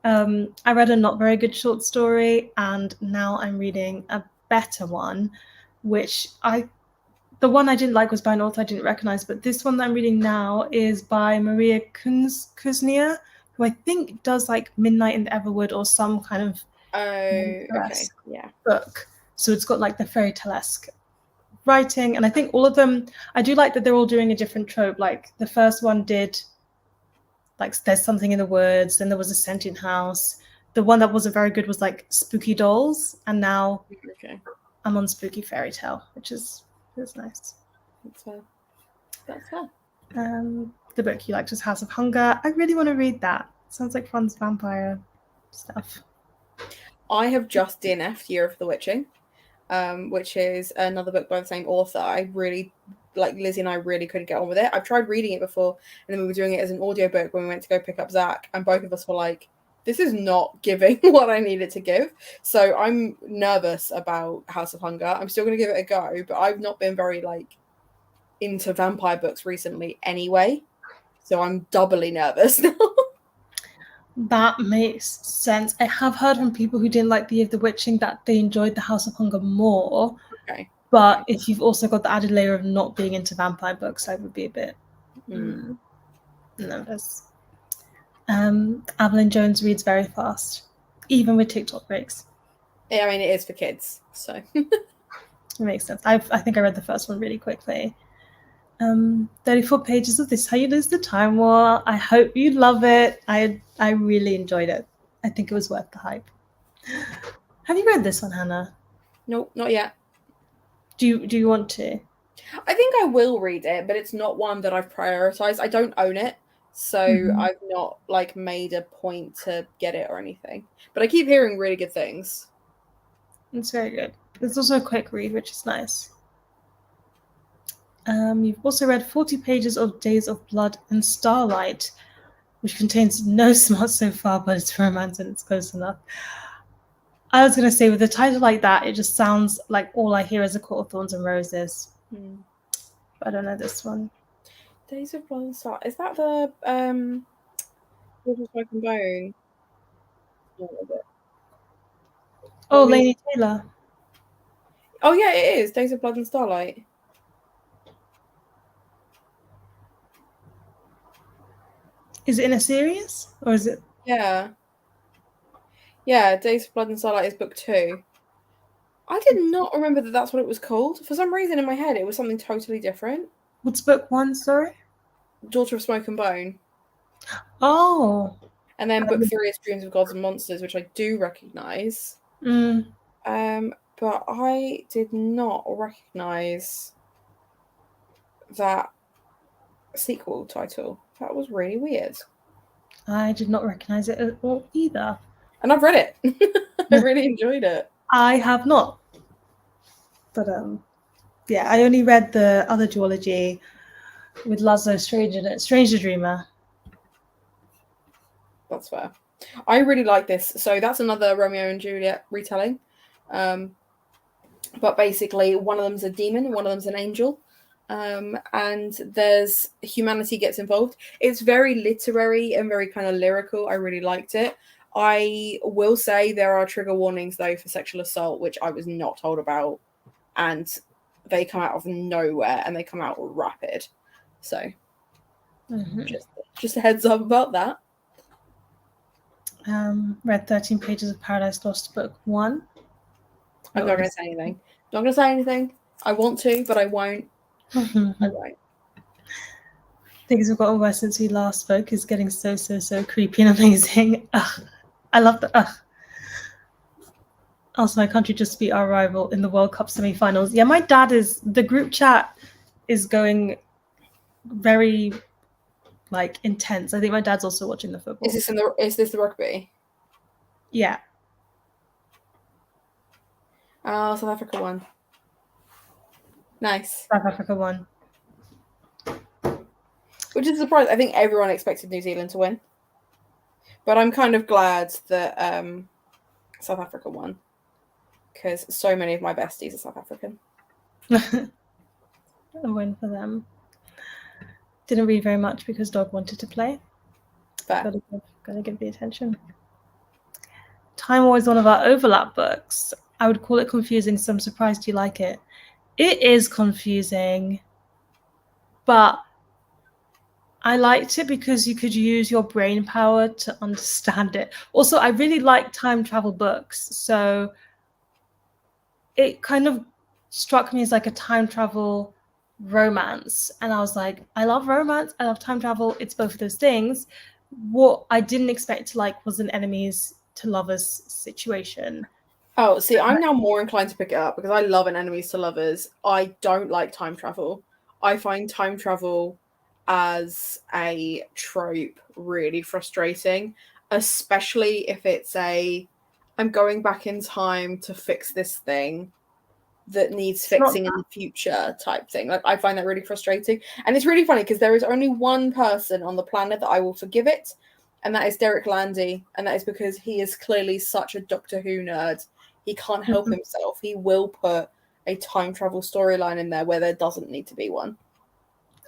I read a not very good short story, and now I'm reading a better one, which the one I didn't like was by an author I didn't recognize, but this one that I'm reading now is by Maria Kuznia, who I think does like Midnight in the Everwood or some kind of okay, yeah, book. So it's got like the fairy tale-esque writing, and I think all of them, I do like that they're all doing a different trope. Like the first one did like there's something in the woods, then there was a sentient house. The one that wasn't very good was like spooky dolls, and now I'm on spooky fairy tale, which is nice. That's fair. The book you liked was House of Hunger. I really want to read that. Sounds like fun vampire stuff. I have just DNF'd Year of the Witching, which is another book by the same author. I really like Lizzie and I really couldn't get on with it. I've tried reading it before, and then we were doing it as an audiobook when we went to go pick up Zach, and both of us were like, this is not giving what I needed to give. So I'm nervous about House of Hunger. I'm still going to give it a go, but I've not been very like into vampire books recently anyway. So I'm doubly nervous now. That makes sense. I have heard from people who didn't like the Year of the Witching that they enjoyed the House of Hunger more. Okay. But if you've also got the added layer of not being into vampire books, I would be a bit nervous. Evelyn Jones reads very fast, even with TikTok breaks. Yeah, I mean, it is for kids, so. It makes sense. I think I read the first one really quickly. 34 pages of This How You Lose the Time War. I hope you love it. I really enjoyed it. I think it was worth the hype. Have you read this one, Hannah? Nope, not yet. Do you want to? I think I will read it, but it's not one that I've prioritized. I don't own it, so I've not like made a point to get it or anything. But I keep hearing really good things. It's very good. It's also a quick read, which is nice. You've also read 40 pages of Days of Blood and Starlight, which contains no smut so far, but it's romance and it's close enough. I was going to say, with a title like that, it just sounds like all I hear is A Court of Thorns and Roses. But I don't know this one. Days of Blood and Starlight. Is that the Broken Bone? Oh, Laini Taylor. Oh yeah, it is Days of Blood and Starlight. Is it in a series, or is it? Yeah, Days of Blood and Starlight is book 2. I did not remember that that's what it was called. For some reason in my head, it was something totally different. What's book 1, sorry? Daughter of Smoke and Bone. Oh. And then book 3 is Dreams of Gods and Monsters, which I do recognise. But I did not recognise that sequel title. That was really weird. I did not recognise it at all either. And I've read it. I really enjoyed it. I have not. But yeah, I only read the other duology with Laszlo Strange in it, Strange the Dreamer. That's fair. I really like this. So that's another Romeo and Juliet retelling. But basically, one of them's a demon and one of them's an angel. And humanity gets involved. It's very literary and very kind of lyrical. I really liked it. I will say there are trigger warnings though for sexual assault, which I was not told about, and they come out of nowhere and they come out rapid. So just a heads up about that. Read 13 Pages of Paradise Lost, book 1. I'm not going to say anything. Not going to say anything. I want to, but I won't. I won't. Things have gotten worse since we last spoke. Is getting so creepy and amazing. Ugh. I love that. Also, my country just beat our rival in the World Cup semi-finals. Yeah, my dad is. The group chat is going very intense. I think my dad's also watching the football. Is this the rugby? Yeah. Oh, South Africa won. Nice. South Africa won. Which is a surprise. I think everyone expected New Zealand to win. But I'm kind of glad that South Africa won. Because so many of my besties are South African. A win for them. Didn't read very much because dog wanted to play. Fair. Gotta give the attention. Time War is one of our overlap books. I would call it confusing, so I'm surprised you like it. It is confusing, but I liked it because you could use your brain power to understand it. Also, I really like time travel books, so it kind of struck me as like a time travel romance. And I was like, I love romance, I love time travel, it's both of those things. What I didn't expect to like was an enemies to lovers situation. Oh, see, I'm now more inclined to pick it up because I love an enemies to lovers. I don't like time travel. I find time travel as a trope really frustrating, especially if it's I'm going back in time to fix this thing that needs fixing in the future type thing. Like, I find that really frustrating. And it's really funny because there is only one person on the planet that I will forgive it, and that is Derek Landy. And that is because he is clearly such a Doctor Who nerd. He can't help himself. He will put a time travel storyline in there where there doesn't need to be one.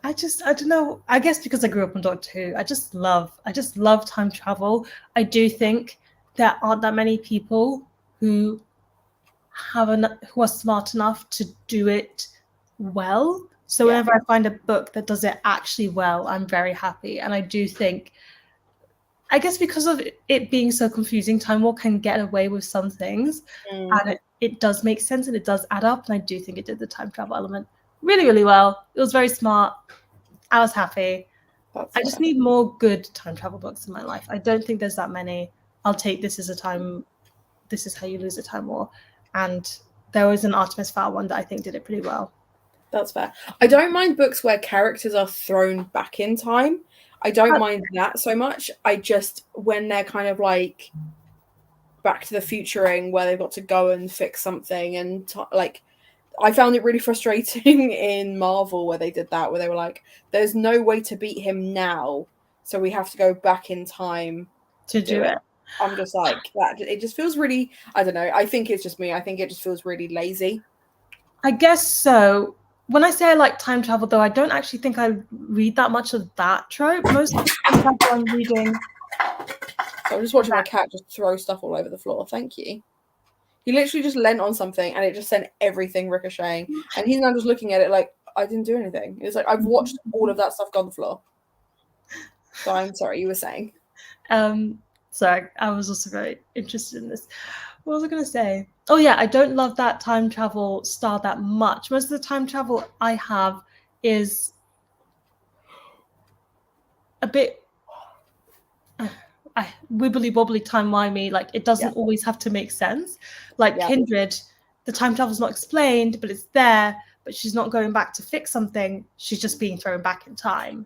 I don't know. I guess because I grew up on Doctor Who, I just love time travel. I do think there aren't that many people who are smart enough to do it well. So whenever I find a book that does it actually well, I'm very happy. And I do think, I guess because of it being so confusing, Time War can get away with some things. And it does make sense and it does add up. And I do think it did the time travel element really, really well. It was very smart. I was happy. I just need more good time travel books in my life. I don't think there's that many. I'll take This Is How You Lose a Time War. And there was an Artemis Fowl one that I think did it pretty well. That's fair. I don't mind books where characters are thrown back in time. I don't mind that so much. I just, when they're kind of like Back to the Futuring, where they've got to go and fix something, and I found it really frustrating in Marvel where they did that, where they were like, there's no way to beat him now, so we have to go back in time to do it. I'm just like, that. It just feels really, I don't know. I think it's just me. I think it just feels really lazy. I guess so. When I say I like time travel, though, I don't actually think I read that much of that trope. Most of the time travel I'm reading. So I'm just watching my cat just throw stuff all over the floor. Thank you. He literally just leant on something and it just sent everything ricocheting. And he's now just looking at it like, I didn't do anything. It's like, I've watched all of that stuff go on the floor. So I'm sorry, you were saying. Sorry, I was also very interested in this. What was I going to say? Oh, yeah, I don't love that time travel style that much. Most of the time travel I have is a bit wibbly-wobbly, timey-wimey. Like, it doesn't always have to make sense. Like Kindred, the time travel's not explained, but it's there, but she's not going back to fix something. She's just being thrown back in time.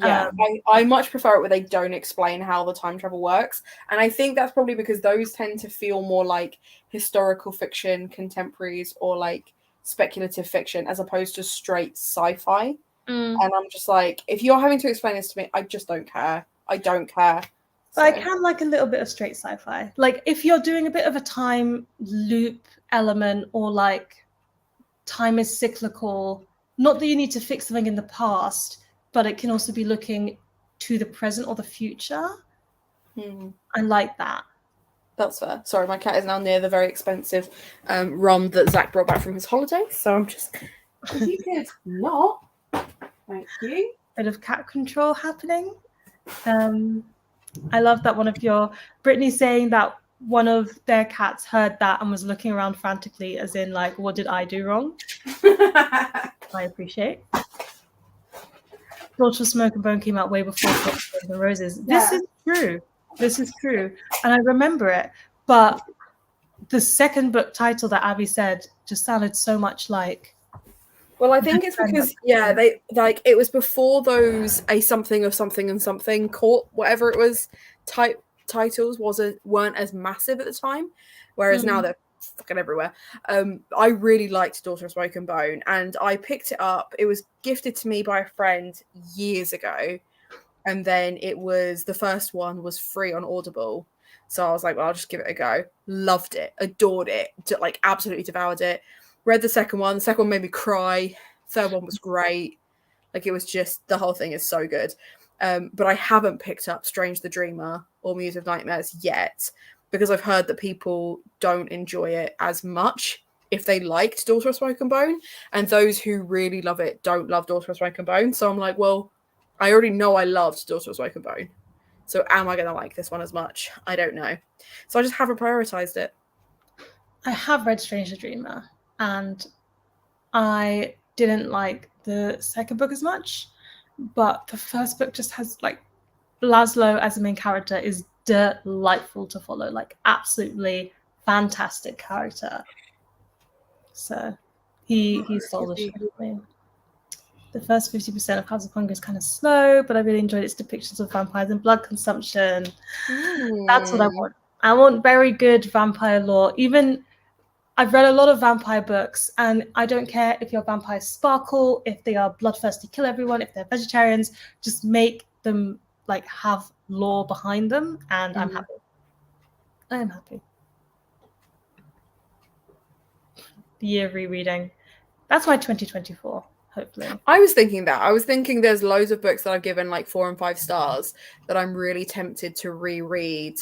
I much prefer it where they don't explain how the time travel works, and I think that's probably because those tend to feel more like historical fiction, contemporaries, or like speculative fiction as opposed to straight sci-fi. And I'm just like, if you're having to explain this to me, I just don't care. I don't care. But I can like a little bit of straight sci-fi. Like if you're doing a bit of a time loop element, or like time is cyclical, not that you need to fix something in the past, but it can also be looking to the present or the future. I like that. That's fair. Sorry, my cat is now near the very expensive rum that Zach brought back from his holidays. So I'm just, if you could not, thank you. Bit of cat control happening. I love that one of your Brittany saying that one of their cats heard that and was looking around frantically, as in like, what did I do wrong? I appreciate. Daughter of Smoke and Bone came out way before Flowers and Roses. This is true. This is true, and I remember it. But the second book title that Abby said just sounded so much like. Well, I think it's because they like it was before those a something of something and something court whatever it was titles weren't as massive at the time, whereas now they're fucking everywhere. I really liked Daughter of Smoke and Bone, and I picked it up. It was gifted to me by a friend years ago, and then the first one was free on Audible. So I was like, well, I'll just give it a go. Loved it, adored it, like absolutely devoured it. Read the second one. The second one made me cry. Third one was great. Like it was just, the whole thing is so good. But I haven't picked up Strange the Dreamer or Muse of Nightmares yet, because I've heard that people don't enjoy it as much if they liked Daughter of Smoke and Bone, and those who really love it don't love Daughter of Smoke and Bone. So I'm like, well, I already know I loved Daughter of Smoke and Bone. So am I going to like this one as much? I don't know. So I just haven't prioritized it. I have read Strange the Dreamer, and I didn't like the second book as much, but the first book just has like Laszlo as a main character is delightful to follow, like absolutely fantastic character. So he stole the show for me. The first 50% of House of Hunger is kind of slow, but I really enjoyed its depictions of vampires and blood consumption. That's what I want. I want very good vampire lore. Even I've read a lot of vampire books, and I don't care if your vampires sparkle, if they are bloodthirsty, kill everyone, if they're vegetarians, just make them like have lore behind them, and I'm happy. I am happy. The year of rereading. That's my 2024, hopefully. I was thinking that. I was thinking there's loads of books that I've given like 4 and 5 stars that I'm really tempted to reread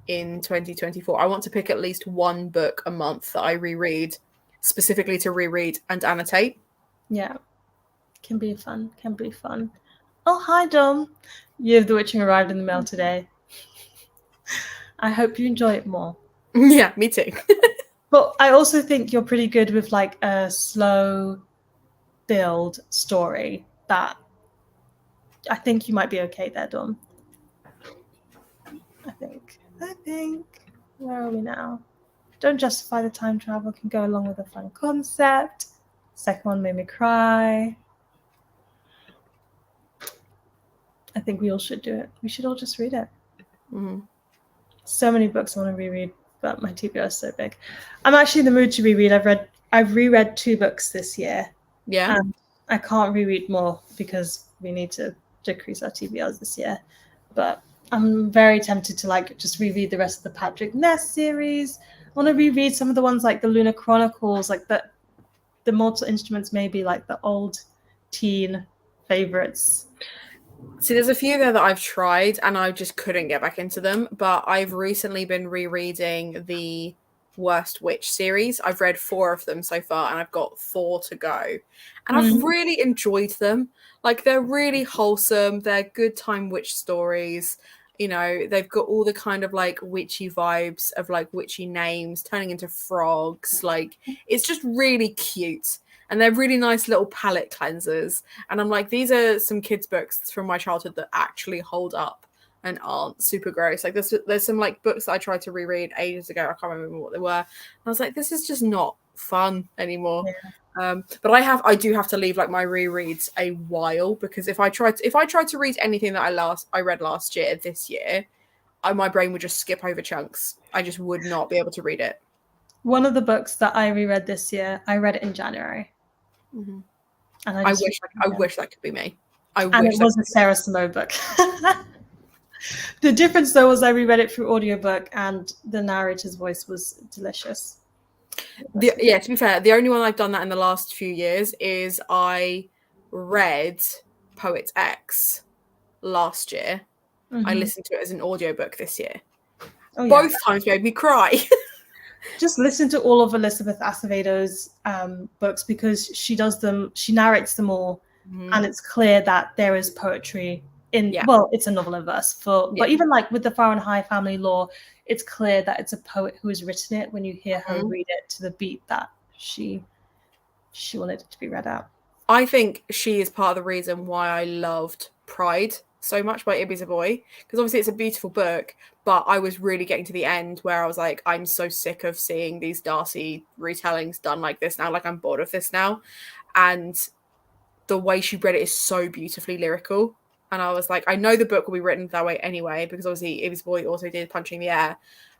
in 2024. I want to pick at least one book a month that I reread, specifically to reread and annotate. Yeah. Can be fun. Can be fun. Oh, hi, Dom. Year of the Witching arrived in the mail today. I hope you enjoy it more. Yeah, me too. But I also think you're pretty good with like a slow build story. That I think you might be okay there, Dom. I think. Where are we now? Don't justify the time travel, can go along with a fun concept. Second one made me cry. I think we all should do it. We should all just read it. Mm-hmm. So many books I want to reread, but my TBR is so big. I'm actually in the mood to reread. I've reread 2 books this year. Yeah. And I can't reread more because we need to decrease our TBRs this year. But I'm very tempted to like just reread the rest of the Patrick Ness series. I want to reread some of the ones like the Lunar Chronicles, like the Mortal Instruments, maybe like the old teen favorites. See, there's a few there that I've tried and I just couldn't get back into them, but I've recently been rereading the Worst Witch series. I've read 4 of them so far and I've got 4 to go. And I've really enjoyed them. Like, they're really wholesome. They're good time witch stories. You know, they've got all the kind of like witchy vibes of like witchy names turning into frogs. Like, it's just really cute. And they're really nice little palette cleansers. And I'm like, these are some kids' books from my childhood that actually hold up and aren't super gross. Like there's some like books that I tried to reread ages ago. I can't remember what they were. And I was like, this is just not fun anymore. Yeah. But I do have to leave like my rereads a while, because if I tried to read anything that I read last year, this year, my brain would just skip over chunks. I just would not be able to read it. One of the books that I reread this year, I read it in January. Mm-hmm. And I wish that could be me. And it was a Sarah Simone book. The difference though was I reread it through audiobook and the narrator's voice was delicious. To be fair, the only one I've done that in the last few years is I read Poet's X last year. I listened to it as an audiobook this year. Oh, yeah. Both times made me cry. Just listen to all of Elizabeth Acevedo's books because she narrates them all, and it's clear that there is poetry in. Yeah. Well, it's a novel in verse, but Yeah. even like with the Fahrenheit family law, it's clear that it's a poet who has written it when you hear her read it to the beat that she wanted it to be read out. I think she is part of the reason why I loved Pride so much by Ibby's a Boy, because obviously it's a beautiful book, but I was really getting to the end where I was like, I'm so sick of seeing these Darcy retellings done like this now. Like, I'm bored of this now. And the way she read it is so beautifully lyrical. And I was like, I know the book will be written that way anyway, because obviously Ibby's Boy also did Punching the Air.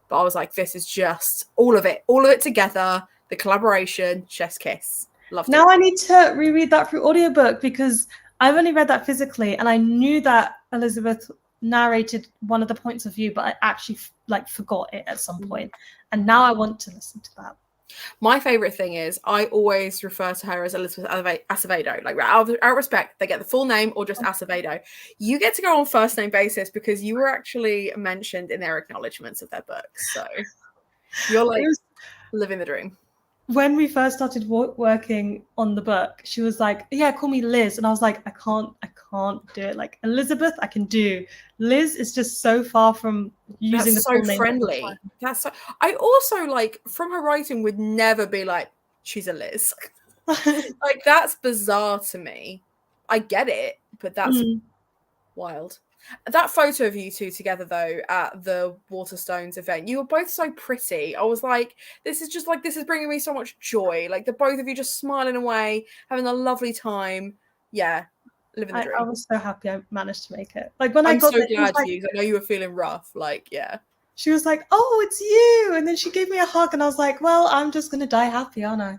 But I was like, this is just all of it together, the collaboration, chef's kiss. Loved Now it. I need to reread that through audiobook because I've only read that physically, and I knew that Elizabeth narrated one of the points of view, but I actually forgot it at some point, and now I want to listen to that. My favourite thing is I always refer to her as Elizabeth Acevedo. Like, out of respect, they get the full name or just Acevedo. You get to go on first name basis because you were actually mentioned in their acknowledgements of their books. So you're like living the dream. When we first started working on the book, she was like, yeah, call me Liz. And I was like, I can't do it. Like, Elizabeth, I can do. Liz is just so far from using That's the so full name. friendly. That's so. I also, like, from her writing, would never be like, she's a Liz. Like, that's bizarre to me. I get it, but that's wild. That photo of you two together, though, at the Waterstones event, you were both so pretty. I was like, this is bringing me so much joy. Like, the both of you just smiling away, having a lovely time. Yeah, living the dream. I was so happy I managed to make it. Like, when I'm I got so there, glad for you, because I know you were feeling rough. Like, yeah. She was like, oh, it's you. And then she gave me a hug, and I was like, well, I'm just going to die happy, aren't I?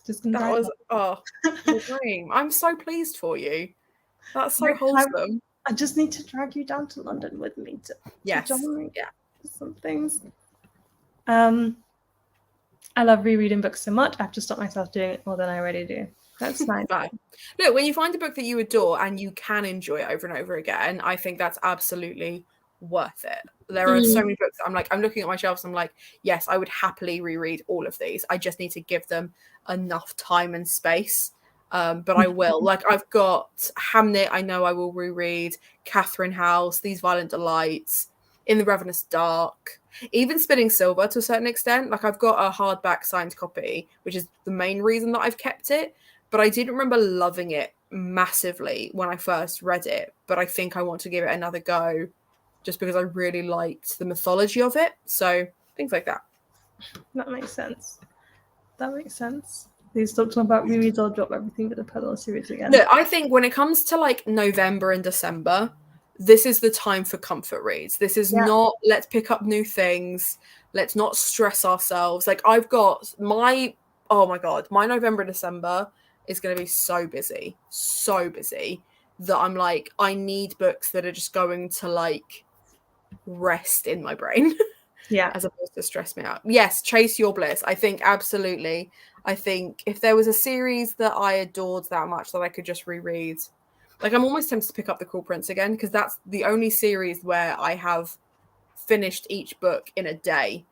Just going to die happy. The dream. I'm so pleased for you. That's so wholesome. I just need to drag you down to London with me to join me. Yeah. Some things. I love rereading books so much. I have to stop myself doing it more than I already do. That's nice. Look, when you find a book that you adore and you can enjoy it over and over again, I think that's absolutely worth it. There are so many books that I'm looking at my shelves, I'm like, yes, I would happily reread all of these. I just need to give them enough time and space. But I will. Like, I've got Hamnet, I know I will reread, Catherine House, These Violent Delights, In the Ravenous Dark, even Spinning Silver to a certain extent. Like, I've got a hardback signed copy, which is the main reason that I've kept it. But I didn't remember loving it massively when I first read it. But I think I want to give it another go just because I really liked the mythology of it. So things like that. That makes sense. Please stop talking about rereads. I'll drop everything but the Pedal series again. No, I think when it comes to like November and December, this is the time for comfort reads. This is not, let's pick up new things. Let's not stress ourselves. Like, I've got my November and December is going to be so busy that I'm like, I need books that are just going to like rest in my brain. Yeah. As opposed to stress me out. Yes, Chase Your Bliss. I think absolutely. I think if there was a series that I adored that much that I could just reread, like, I'm almost tempted to pick up The Cruel Prince again, because that's the only series where I have finished each book in a day.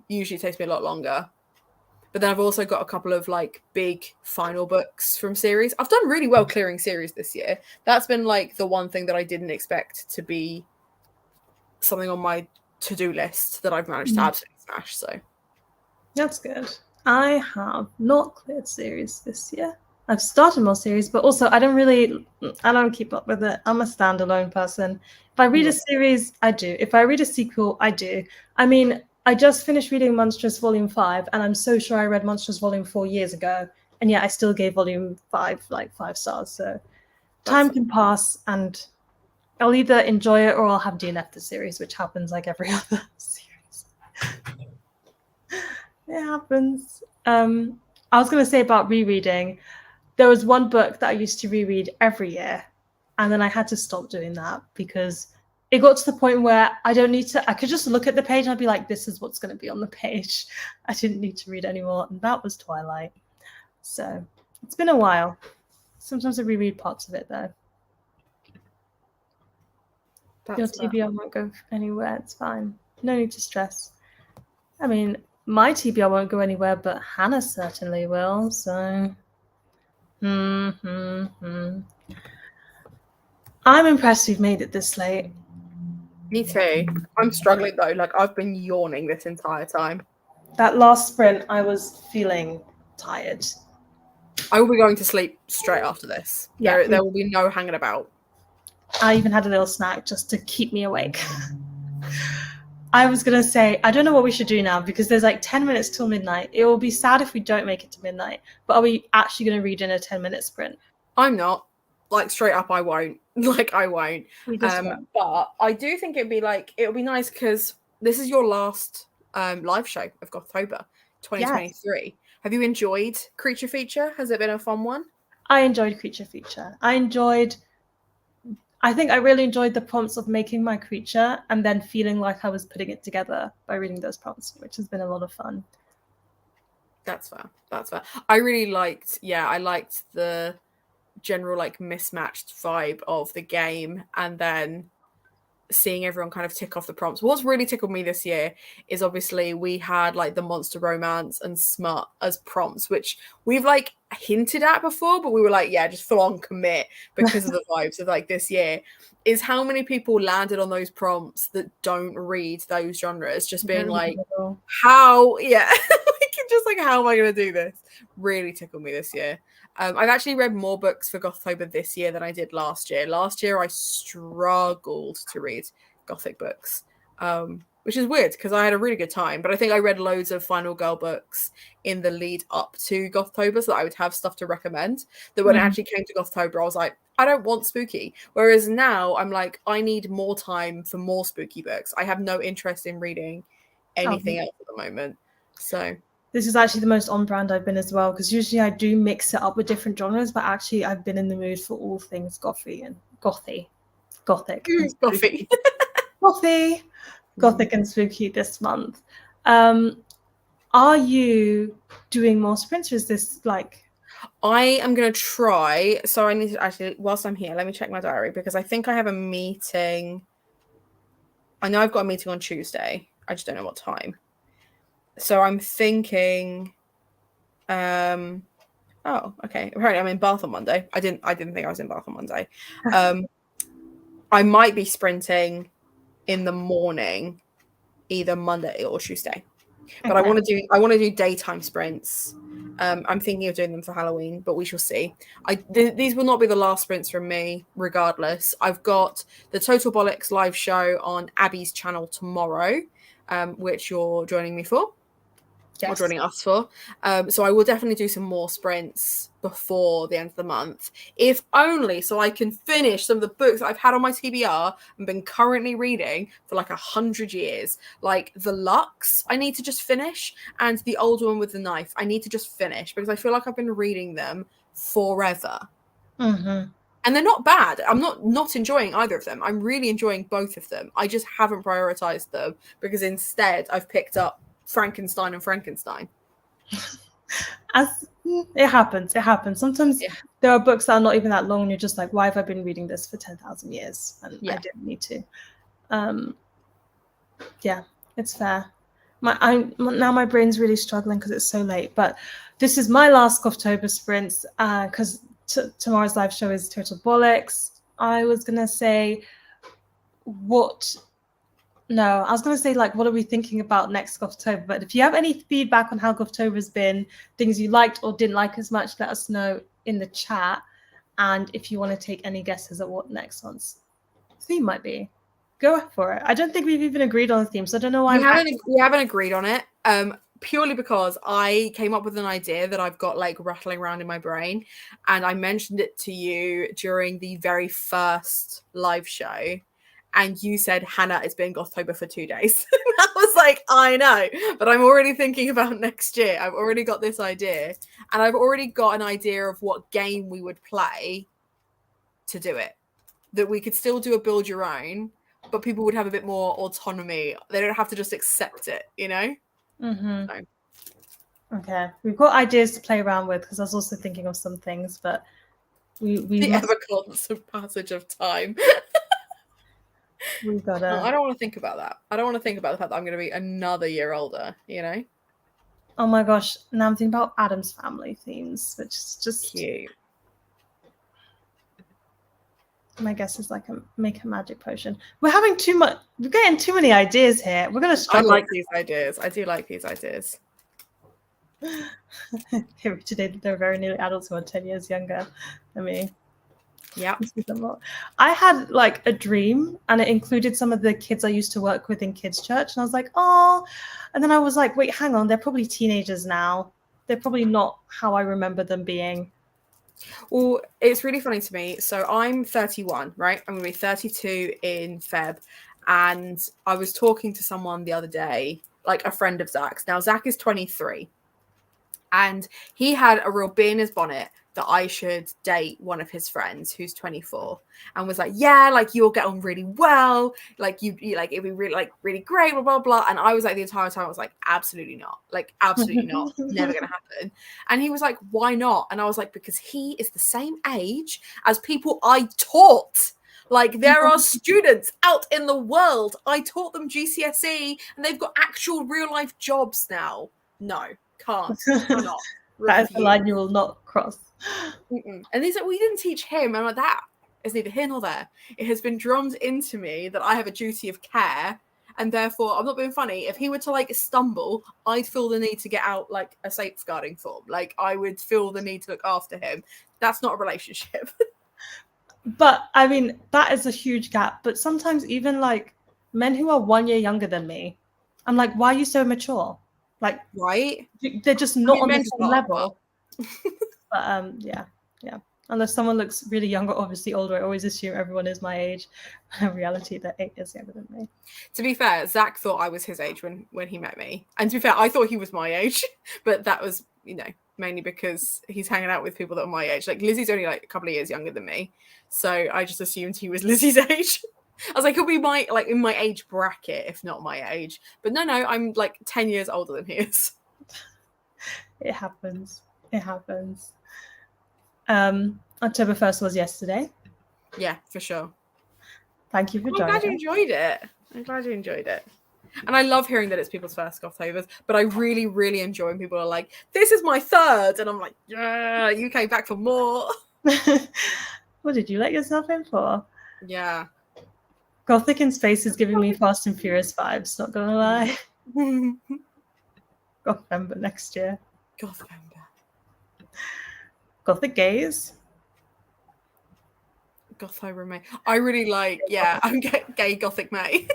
Usually it takes me a lot longer. But then I've also got a couple of like big final books from series. I've done really well clearing series this year. That's been like the one thing that I didn't expect to be something on my to-do list that I've managed to absolutely smash. So that's good. I have not cleared series this year. I've started more series, but also I don't keep up with it. I'm a standalone person. If I read a series, I do. If I read a sequel, I do. I mean, I just finished reading Monstrous Volume 5, and I'm so sure I read Monstrous Volume 4 years ago, and yet I still gave Volume 5 like 5 stars. So time can pass, and I'll either enjoy it or I'll have DNF the series, which happens like every other series. It happens. I was going to say about rereading, there was one book that I used to reread every year, and then I had to stop doing that because it got to the point where I could just look at the page and I'd be like, this is what's going to be on the page. I didn't need to read anymore, and that was Twilight. So it's been a while. Sometimes I reread parts of it, though. Your TBR won't go anywhere, it's fine. No need to stress. I mean, my TBR won't go anywhere, but Hannah certainly will. So, I'm impressed we've made it this late. Me too. I'm struggling though. Like I've been yawning this entire time. That last sprint, I was feeling tired. I will be going to sleep straight after this. Yeah, There will be no hanging about. I even had a little snack just to keep me awake. I was going to say, I don't know what we should do now because there's like 10 minutes till midnight. It will be sad if we don't make it to midnight, but are we actually going to read in a 10-minute sprint? I'm not. Like straight up, I won't. Like I won't. We just won't. But I do think it'll be nice because this is your last live show of Gothtober 2023. Yes. Have you enjoyed Creature Feature? Has it been a fun one? I enjoyed Creature Feature. I think I really enjoyed the prompts of making my creature and then feeling like I was putting it together by reading those prompts, which has been a lot of fun. That's fair. That's fair. I really liked the general like mismatched vibe of the game and then seeing everyone kind of tick off the prompts. What's really tickled me this year is obviously we had like the monster romance and smut as prompts, which we've like hinted at before, but we were like, yeah, just full on commit because of the vibes of like this year. Is how many people landed on those prompts that don't read those genres, just being like, how, yeah, just like, how am I going to do this? Really tickled me this year. I've actually read more books for Gothtober this year than I did last year. Last year, I struggled to read Gothic books, which is weird because I had a really good time. But I think I read loads of Final Girl books in the lead up to Gothtober so that I would have stuff to recommend. That when it actually came to Gothtober, I was like, I don't want spooky. Whereas now I'm like, I need more time for more spooky books. I have no interest in reading anything else at the moment. So this is actually the most on brand I've been as well, because usually I do mix it up with different genres, but actually I've been in the mood for all things gothic and spooky. Gothic and spooky this month. Are you doing more sprints, or is this like... I am going to try. So I need to actually, whilst I'm here, let me check my diary because I think I have a meeting. I know I've got a meeting on Tuesday. I just don't know what time. So I'm thinking, oh, okay. Apparently I'm in Bath on Monday. I didn't think I was in Bath on Monday. I might be sprinting in the morning, either Monday or Tuesday. But I want to do daytime sprints. I'm thinking of doing them for Halloween, but we shall see. These will not be the last sprints from me, regardless. I've got the Total Bollocks live show on Abby's channel tomorrow, which you're joining me for. Yes. Or joining us for. So I will definitely do some more sprints before the end of the month, if only so I can finish some of the books I've had on my TBR and been currently reading for like 100 years. Like The Lux, I need to just finish, and The Old Woman with the Knife, I need to just finish because I feel like I've been reading them forever. Mm-hmm. And they're not bad. I'm not enjoying either of them. I'm really enjoying both of them. I just haven't prioritized them because instead I've picked up Frankenstein and Frankenstein. As it happens. Sometimes there are books that are not even that long and you're just like, why have I been reading this for 10,000 years? And I didn't need to. Yeah, it's fair. Now my brain's really struggling because it's so late, but this is my last Gothtober sprints because tomorrow's live show is Total Bollocks. I was going to say what are we thinking about next Gothtober? But if you have any feedback on how Gothtober's been, things you liked or didn't like as much, let us know in the chat. And if you want to take any guesses at what next month's theme might be, go for it. I don't think we've even agreed on the theme, so I don't know why we haven't agreed on it. Purely because I came up with an idea that I've got like rattling around in my brain, and I mentioned it to you during the very first live show. And you said, Hannah, it's been Gothtober for 2 days. I was like, I know, but I'm already thinking about next year. I've already got this idea. And I've already got an idea of what game we would play to do it. That we could still do a build your own, but people would have a bit more autonomy. They don't have to just accept it, you know? Mm-hmm. So. Okay. We've got ideas to play around with because I was also thinking of some things, but we the ever constant passage of time. We gotta. I don't want to think about that. I don't want to think about the fact that I'm going to be another year older, you know? Oh my gosh, now I'm thinking about Adam's Family themes, which is just Cute. my guess is like make a magic potion. We're having too much. We're getting too many ideas here. We're gonna I struggle. like these ideas. I do like these ideas. Here today, they're very nearly adults who are 10 years younger than me. Yeah. I had like a dream, and it included some of the kids I used to work with in kids' church, and I was like, oh. And then I was like, wait, hang on, they're probably teenagers now. They're probably not how I remember them being. Well, it's really funny to me. So I'm 31, right? I'm going to be 32 in Feb. And I was talking to someone the other day, like a friend of Zach's. Now, Zach is 23. And he had a real bee in his bonnet that I should date one of his friends who's 24, and was like, yeah, like you'll get on really well. Like you like, it'd be really great, blah, blah, blah. And I was like, the entire time I was like, absolutely not. Like, absolutely not. Never going to happen. And he was like, why not? And I was like, because he is the same age as people I taught. Like, there are students out in the world. I taught them GCSE and they've got actual real life jobs now. No. Can't. Cannot. That is the line you will not cross. Mm-mm. And he's like, well, you didn't teach him. I'm like, that is neither here nor there. It has been drummed into me that I have a duty of care, and therefore, I'm not being funny. If he were to like stumble, I'd feel the need to get out like a safeguarding form. Like, I would feel the need to look after him. That's not a relationship. But I mean, that is a huge gap. But sometimes even like men who are 1 year younger than me, I'm like, why are you so mature? Like, right? They're just not on the men same are, level. But yeah. Unless someone looks really young or obviously older, I always assume everyone is my age. In reality, they're 8 years younger than me. To be fair, Zach thought I was his age when he met me. And to be fair, I thought he was my age. But that was, you know, mainly because he's hanging out with people that are my age. Like, Lizzie's only like a couple of years younger than me. So I just assumed he was Lizzie's age. I was like, he'll be my, like, in my age bracket, if not my age. But no, I'm like 10 years older than he is. It happens. It happens. October 1st was yesterday. Yeah, for sure. Thank you for joining. I'm glad you enjoyed it. I'm glad you enjoyed it. And I love hearing that it's people's first Gothtovers, but I really, really enjoy when people are like, this is my third. And I'm like, yeah, you came back for more. What did you let yourself in for? Yeah. Gothic in Space is giving me Fast and Furious vibes, not gonna lie. Gothtober next year. Gothtober. Gothic Gays. Gothtober May. I really like, yeah, I'm gay Gothic May.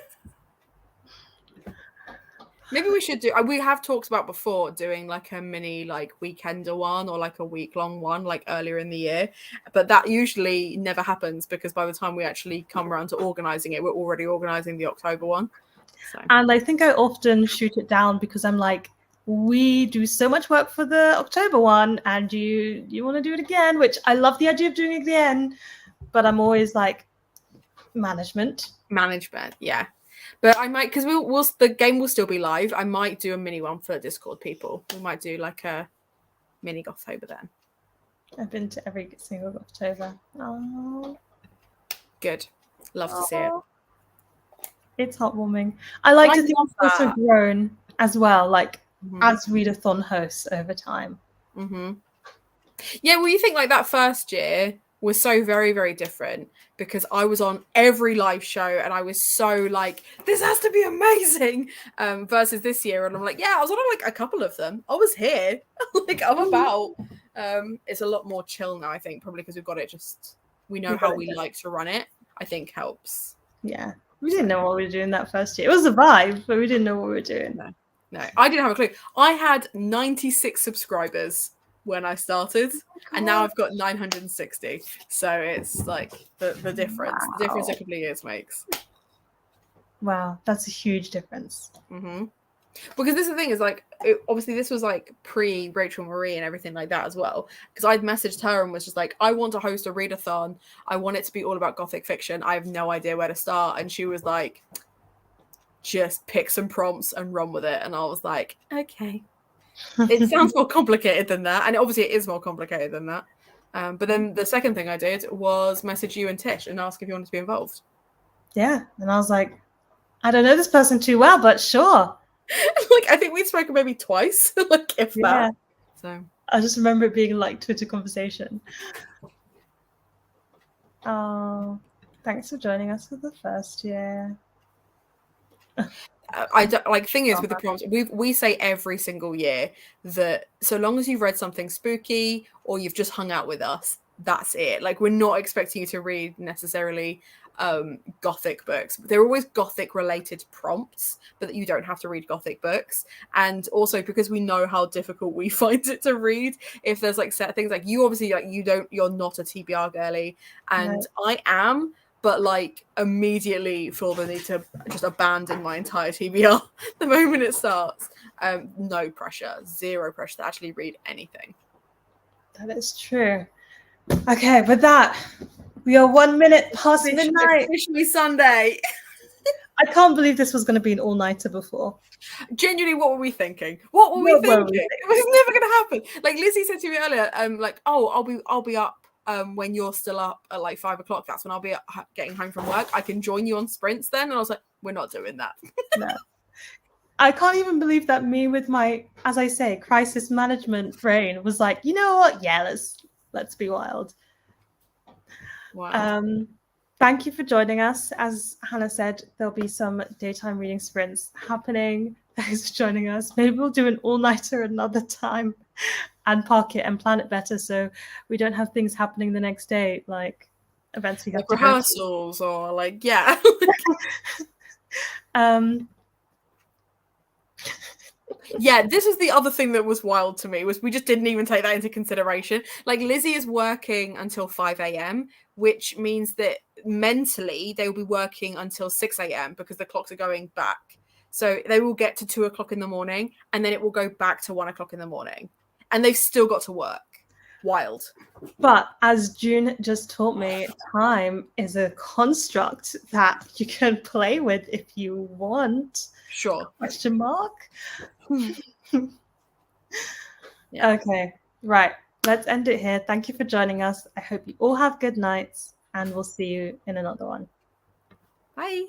Maybe we should do, we have talked about before doing like a mini like weekender one or like a week-long one like earlier in the year, but that usually never happens because by the time we actually come around to organising it, we're already organising the October one. So. And I think I often shoot it down because I'm like, we do so much work for the October one and you want to do it again, which I love the idea of doing it again, but I'm always like, management, yeah. But I might, because the game will still be live. I might do a mini one for Discord people. We might do like a mini Gothtober then. I've been to every single Gothtober. Oh, good. Love to see it. It's heartwarming. I like to think it's also grown as well, like as readathon hosts over time. Mm-hmm. Yeah, well, you think like that first year was so very, very different because I was on every live show and I was so like, this has to be amazing. Versus this year, and I'm like, yeah, I was on like a couple of them. I was here, like I'm about. It's a lot more chill now, I think, probably because we've got it. We know how we like to run it. I think helps. Yeah, we didn't know what we were doing that first year. It was a vibe, but we didn't know what we were doing. No, I didn't have a clue. I had 96 subscribers when I started, and now I've got 960. So it's like the difference. Wow. The difference a couple of years makes. Wow, that's a huge difference. Mm-hmm. Because this is the thing is like, obviously this was like pre Rachel Marie and everything like that as well. Because I'd messaged her and was just like, I want to host a readathon. I want it to be all about Gothic fiction. I have no idea where to start. And she was like, just pick some prompts and run with it. And I was like, okay. It sounds more complicated than that. And obviously it is more complicated than that. But then the second thing I did was message you and Tish and ask if you wanted to be involved. Yeah. And I was like, I don't know this person too well, but sure. Like, I think we'd spoken maybe twice, like, if Yeah. that. So I just remember it being like Twitter conversation. Oh, thanks for joining us for the first year. I don't, like, thing is with the prompts, we say every single year that so long as you've read something spooky or you've just hung out with us, that's it. Like, we're not expecting you to read necessarily gothic books. They're always gothic related prompts, but that you don't have to read gothic books. And also because we know how difficult we find it to read, if there's like set things, like you obviously, like, you're not a TBR girly, and I am, but like immediately feel the need to just abandon my entire TBR the moment it starts. No pressure, zero pressure to actually read anything. That is true. Okay, with that, we are 1 minute past midnight. Officially Sunday. I can't believe this was going to be an all-nighter before. Genuinely, what were we thinking? What were we thinking? It was never going to happen. Like Lizzie said to me earlier, like, oh, I'll be up when you're still up at like 5 o'clock. That's when I'll be getting home from work. I can join you on sprints then. And I was like, we're not doing that. No. I can't even believe that me with my, as I say, crisis management brain was like, you know what? Yeah, let's be wild. Wow. Thank you for joining us. As Hannah said, there'll be some daytime reading sprints happening. Thanks for joining us. Maybe we'll do an all-nighter another time and park it and plan it better so we don't have things happening the next day, like events we have like to rehearsals go to. or like, yeah. Yeah, this was the other thing that was wild to me, was we just didn't even take that into consideration. Like, Lizzie is working until 5 a.m, which means that mentally they will be working until 6 a.m because the clocks are going back. So they will get to 2 o'clock in the morning and then it will go back to 1 o'clock in the morning. And they've still got to work. Wild. But as June just taught me, time is a construct that you can play with if you want. Sure. Question mark? Yeah. Okay, right. Let's end it here. Thank you for joining us. I hope you all have good nights, and we'll see you in another one. Bye.